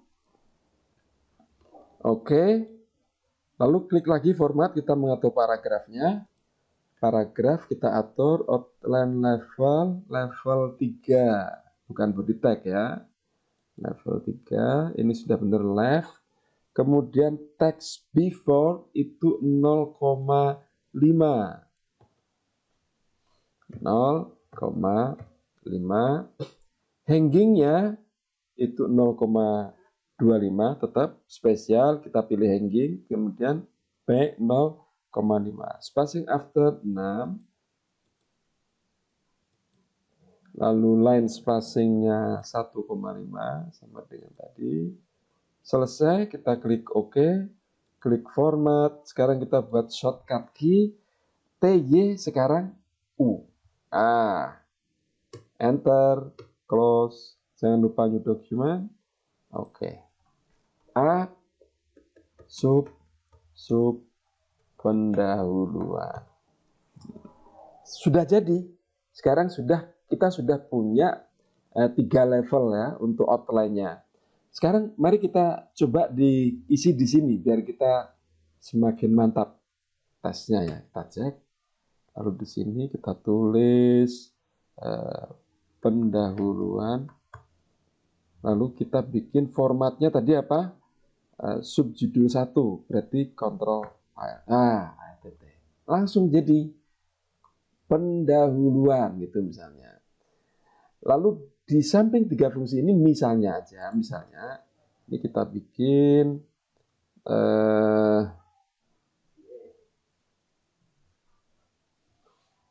Oke, lalu klik lagi format, kita mengatur paragrafnya. Paragraf kita atur outline level 3. Bukan body tag ya. Level 3, ini sudah benar left. Kemudian text before itu 0,5. 0,5. Hangingnya itu 0,25, tetap spesial, kita pilih hanging, kemudian P 0,5. Spacing after 6. Lalu line spacingnya 1,5 sama dengan tadi. Selesai, kita klik OK, klik format. Sekarang kita buat shortcut key TY, sekarang U. Enter, close, jangan lupa new document. Oke. A sub pendahuluan. Sudah jadi. Sekarang kita sudah punya 3 level ya untuk outline-nya. Sekarang mari kita coba diisi di sini biar kita semakin mantap tesnya ya. Kita cek. Lalu di sini kita tulis pendahuluan. Lalu kita bikin formatnya tadi apa? Subjudul 1, berarti kontrol file. Langsung jadi pendahuluan gitu misalnya. Lalu di samping 3 fungsi ini misalnya ini kita bikin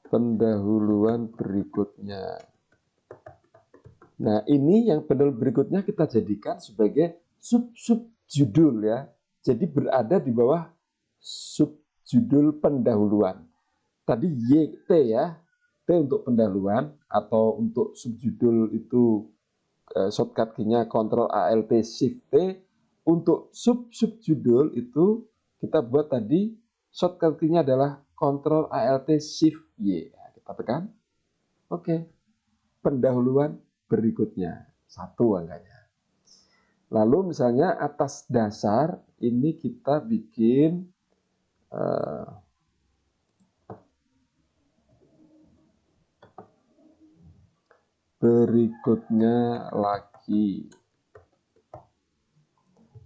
pendahuluan berikutnya. Nah, ini yang pendahuluan berikutnya kita jadikan sebagai subjudul ya. Jadi berada di bawah subjudul pendahuluan. Tadi YT ya, T untuk pendahuluan, atau untuk subjudul itu shortcut key-nya Ctrl Alt Shift T. Untuk subjudul itu kita buat tadi shortcut key-nya adalah Ctrl Alt Shift Y. Nah, kita tekan. Oke. Pendahuluan berikutnya 1 angkanya. Lalu misalnya atas dasar ini kita bikin berikutnya lagi.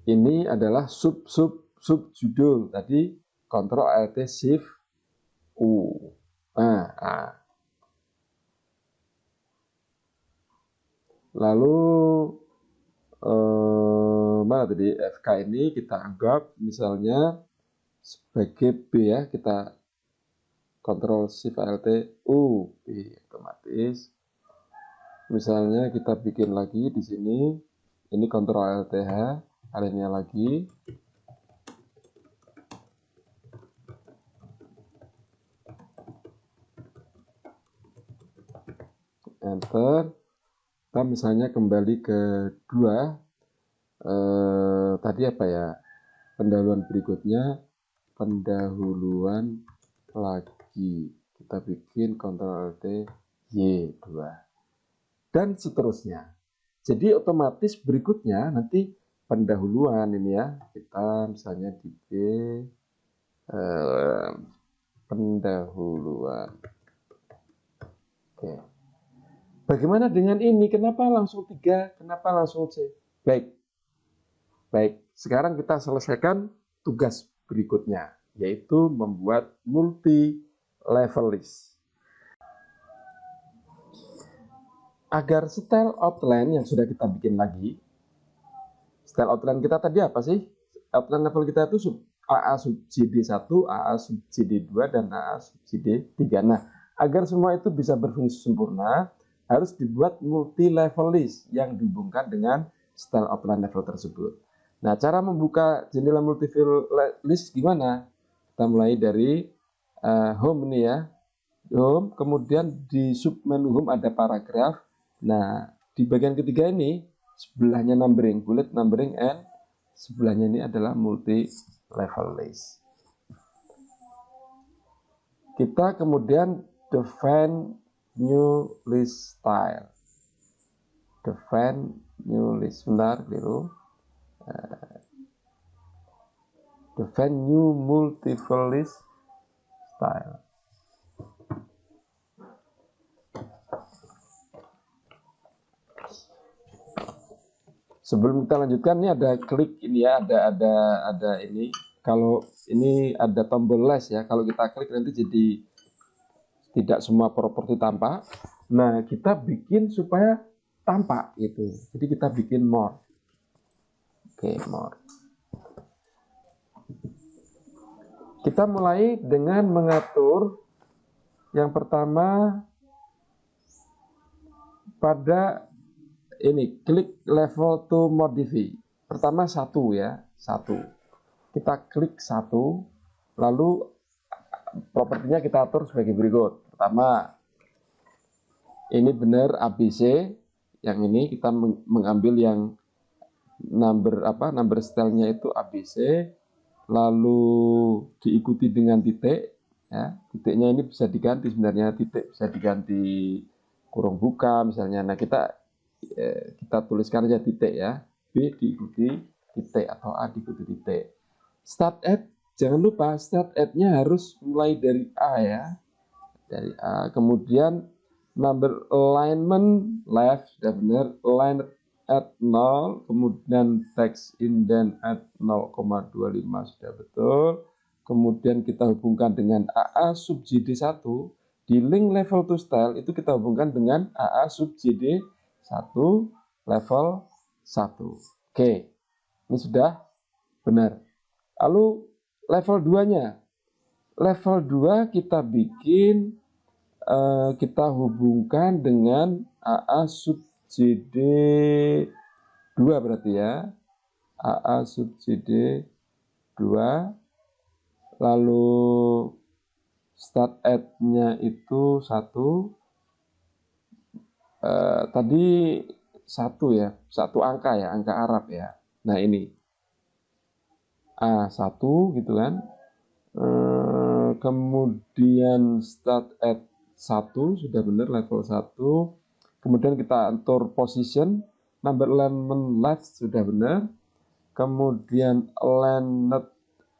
Ini adalah subjudul. Tadi Ctrl Alt Shift U. Lalu mana tadi FK ini kita anggap misalnya sebagai B ya, kita Ctrl Shift Alt U, B otomatis. Misalnya kita bikin lagi di sini, ini Ctrl Alt H, alinea lagi. Enter. Kita misalnya kembali ke 2. Tadi apa ya? pendahuluan berikutnya, pendahuluan lagi. Kita bikin Ctrl Alt Y2 dan seterusnya. Jadi otomatis berikutnya nanti pendahuluan ini ya, kita misalnya di B, pendahuluan. Oke. Bagaimana dengan ini? Kenapa langsung 3? Kenapa langsung C? Baik. Sekarang kita selesaikan tugas berikutnya, yaitu membuat multi level list. Agar style outline yang sudah kita bikin lagi, style outline kita tadi apa sih? Outline level kita itu AA sub JD1, AA sub JD2, dan AA sub JD3. Nah, agar semua itu bisa berfungsi sempurna, harus dibuat multi level list yang dihubungkan dengan style outline level tersebut. Nah, cara membuka jendela multi level list gimana? Kita mulai dari home ini ya. Home, kemudian di submenu home ada paragraf. Nah, di bagian ketiga ini sebelahnya numbering, bullet numbering, and sebelahnya ini adalah multi level list. Kita kemudian define new list style. Define new list, bentar, keliru. Define new multiple list style. Sebelum kita lanjutkan, ini ada klik ini ya, ada ini. Kalau ini ada tombol less ya, kalau kita klik nanti jadi tidak semua properti tampak. Nah, kita bikin supaya tampak gitu. Jadi kita bikin more. Oke, more. Kita mulai dengan mengatur yang pertama pada ini, klik level to modify. Pertama 1 ya, 1. Kita klik 1, lalu propertinya kita atur sebagai berikut. Pertama, ini benar ABC, yang ini kita mengambil yang number style-nya itu ABC, lalu diikuti dengan titik ya. Titiknya ini bisa diganti sebenarnya, titik bisa diganti kurung buka misalnya. Nah, kita tuliskan aja titik ya, B diikuti titik atau A diikuti titik. Start at, jangan lupa start at-nya harus mulai dari A ya, dari A. Kemudian number alignment left sudah benar, line at 0, kemudian text indent at 0,25 sudah betul. Kemudian kita hubungkan dengan AA sub JD1, di link level to style itu kita hubungkan dengan AA sub JD1 level 1. Oke, ini sudah benar. Lalu level 2-nya. Level 2 kita bikin, kita hubungkan dengan AA sub JD2 berarti ya. AA sub JD2. Lalu start at-nya itu 1. Tadi 1 ya, 1 angka ya, angka Arab ya. Nah ini A1 gitu kan. Kemudian start at 1 sudah benar, level 1. Kemudian kita atur position, number alignment left sudah benar. Kemudian aligned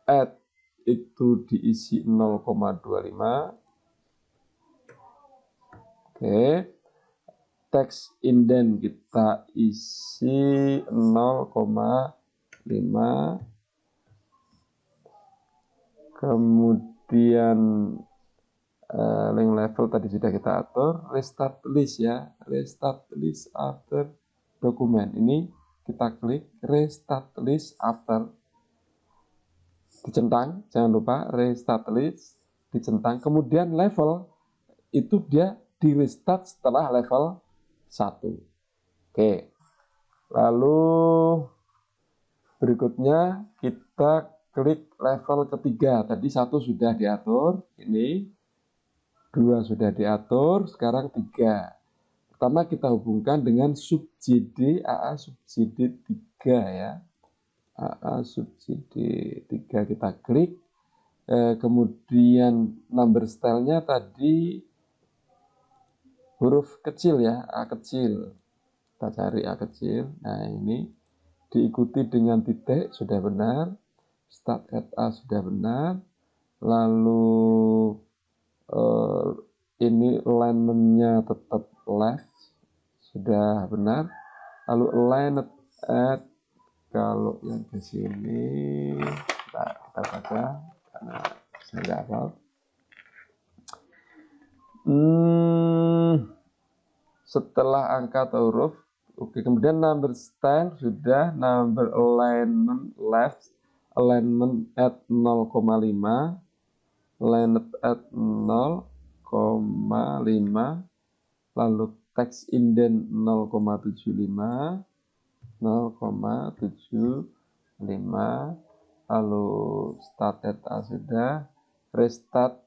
at itu diisi 0,25. Oke. Text indent kita isi 0,5. Kemudian link level tadi sudah kita atur. Restart list ya, restart list after dokumen. Ini kita klik restart list after, dicentang, jangan lupa restart list, dicentang. Kemudian level itu dia di restart setelah level 1. Oke. Lalu berikutnya kita klik level ketiga. Tadi 1 sudah diatur, ini 2 sudah diatur, sekarang 3. Pertama kita hubungkan dengan sub JD AA sub JD3 ya. AA subsidi 3 kita klik. Kemudian number style-nya tadi huruf kecil ya, A kecil. Kita cari A kecil. Nah, ini diikuti dengan titik, sudah benar. Start at A sudah benar. Lalu ini alignment-nya tetap left, sudah benar. Lalu align at, kalau yang di sini kita baca karena saya nggak hafal. Setelah angka atau huruf, oke. Kemudian number style sudah, number alignment left, alignment at 0,5, alignment at 0,5, lalu text indent 0,75, 0,75, lalu start at A sudah, restart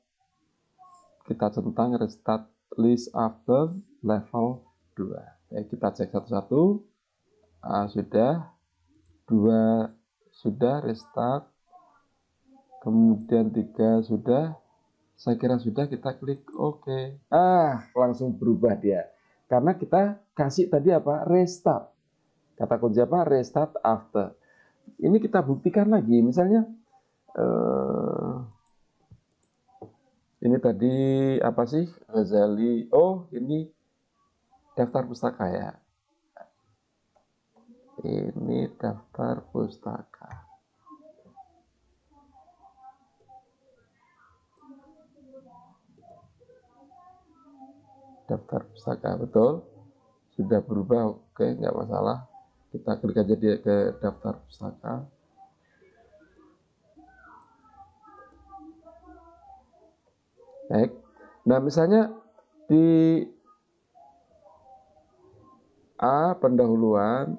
kita centang, restart list after level 2. Kita cek satu-satu. A sudah, 2 sudah, restart, kemudian 3 sudah, saya kira sudah, kita klik OK. Langsung berubah dia. Karena kita kasih tadi apa? Restart. Kata kunci apa? Restart after. Ini kita buktikan lagi. Misalnya, ini tadi apa sih? Ghazali. Oh, ini daftar pustaka ya. Ini daftar pustaka. Daftar pustaka, betul. Sudah berubah, oke, nggak masalah. Kita klik aja dia ke daftar pustaka. Baik. Nah, misalnya di A pendahuluan,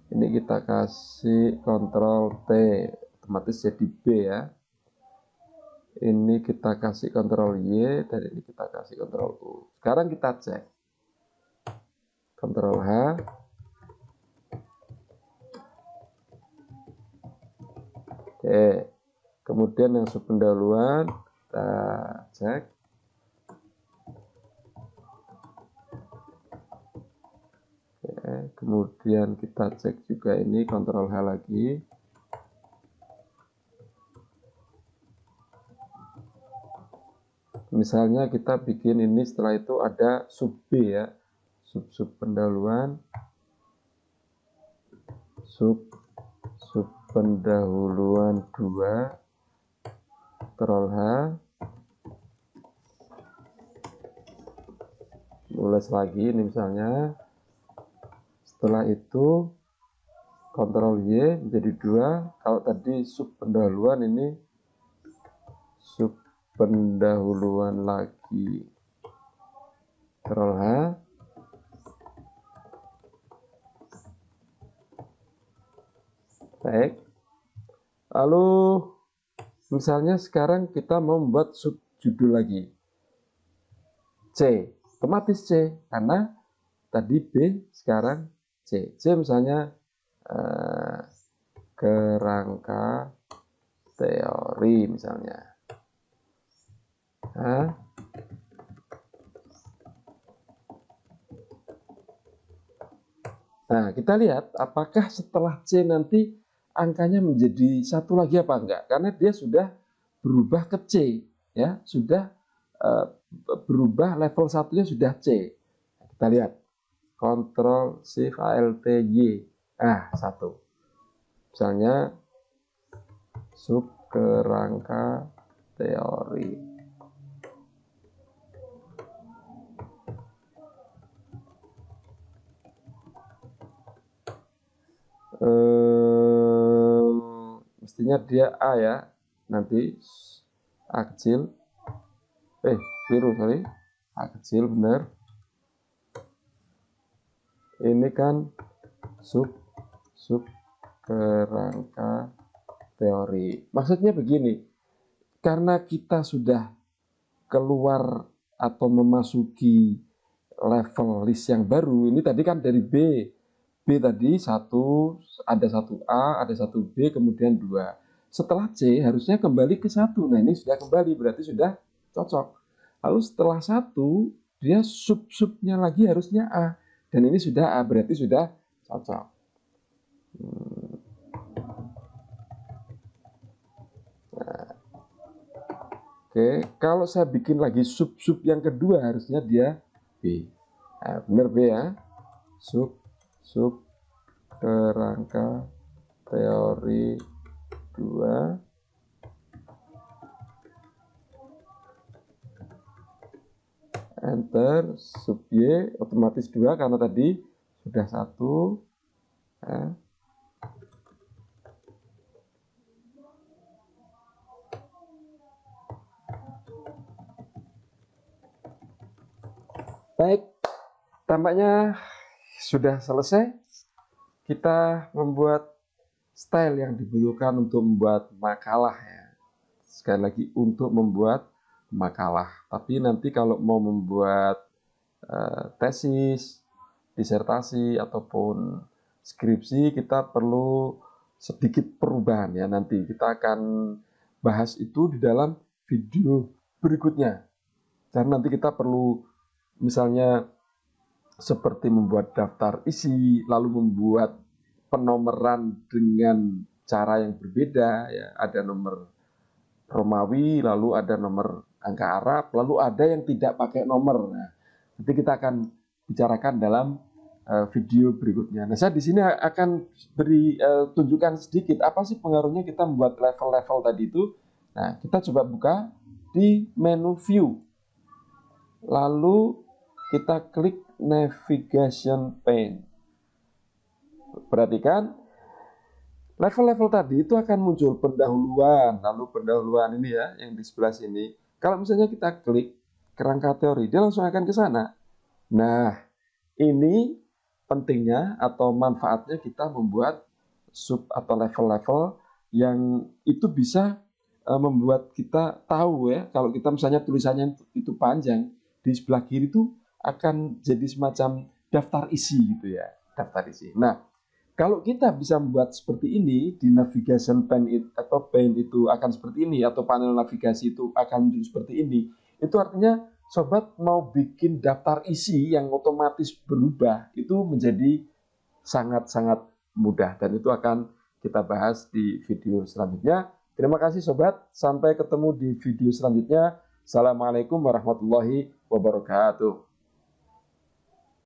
ini kita kasih Ctrl T, otomatis jadi B ya. Ini kita kasih Ctrl Y, dan ini kita kasih Ctrl U. Sekarang kita cek. Ctrl H. Oke. Kemudian yang subpendahuluan, kita cek. Oke. Kemudian kita cek juga ini, Ctrl H lagi. Misalnya kita bikin ini, setelah itu ada sub B ya, sub pendahuluan, sub pendahuluan 2, Ctrl H, tulis lagi ini misalnya, setelah itu Ctrl Y menjadi 2. Kalau tadi sub pendahuluan, ini sub pendahuluan lagi, Ctrl H. Baik. Lalu misalnya sekarang kita mau membuat sub judul lagi, C, otomatis C, karena tadi B, sekarang C. C misalnya kerangka teori misalnya. Nah, kita lihat apakah setelah C nanti angkanya menjadi satu lagi apa enggak, karena dia sudah berubah ke C ya, sudah berubah, level satunya sudah C. Kita lihat Ctrl Shift Alt Y, 1. Misalnya sub kerangka teori. Mestinya dia A ya, nanti A kecil, biru, sorry, A kecil, benar. Ini kan sub kerangka teori. Maksudnya begini, karena kita sudah keluar atau memasuki level list yang baru, ini tadi kan dari B B tadi satu, ada satu A, ada satu B, kemudian 2. Setelah C harusnya kembali ke 1. Nah, ini sudah kembali, berarti sudah cocok. Lalu setelah 1, dia sub-subnya lagi harusnya A. Dan ini sudah A, berarti sudah cocok. Nah, oke, kalau saya bikin lagi sub-sub yang kedua harusnya dia B. Nah, benar B ya. Sub kerangka teori 2. Enter, sub Y, otomatis 2 karena tadi sudah 1. Ya. Baik, tampaknya sudah selesai. Kita membuat style yang dibutuhkan untuk membuat makalah ya. Sekali lagi, untuk membuat makalah. Tapi nanti kalau mau membuat tesis, disertasi ataupun skripsi, kita perlu sedikit perubahan ya. Nanti kita akan bahas itu di dalam video berikutnya. Karena nanti kita perlu misalnya seperti membuat daftar isi, lalu membuat penomoran dengan cara yang berbeda ya. Ada nomor Romawi, lalu ada nomor angka Arab, lalu ada yang tidak pakai nomor. Nah, nanti kita akan bicarakan dalam video berikutnya. Nah, saya di sini akan beri tunjukkan sedikit apa sih pengaruhnya kita membuat level-level tadi itu. Nah, kita coba buka di menu view. Lalu kita klik navigation pane. Perhatikan, level-level tadi itu akan muncul pendahuluan, lalu pendahuluan ini ya, yang di sebelah sini. Kalau misalnya kita klik kerangka teori, dia langsung akan ke sana. Nah, ini pentingnya atau manfaatnya kita membuat sub atau level-level yang itu bisa membuat kita tahu ya, kalau kita misalnya tulisannya itu panjang, di sebelah kiri itu akan jadi semacam daftar isi gitu ya, daftar isi. Nah, kalau kita bisa membuat seperti ini di navigation pane atau pane itu akan seperti ini, atau panel navigasi itu akan seperti ini, itu artinya sobat mau bikin daftar isi yang otomatis berubah itu menjadi sangat-sangat mudah, dan itu akan kita bahas di video selanjutnya. Terima kasih sobat, sampai ketemu di video selanjutnya. Assalamualaikum warahmatullahi wabarakatuh.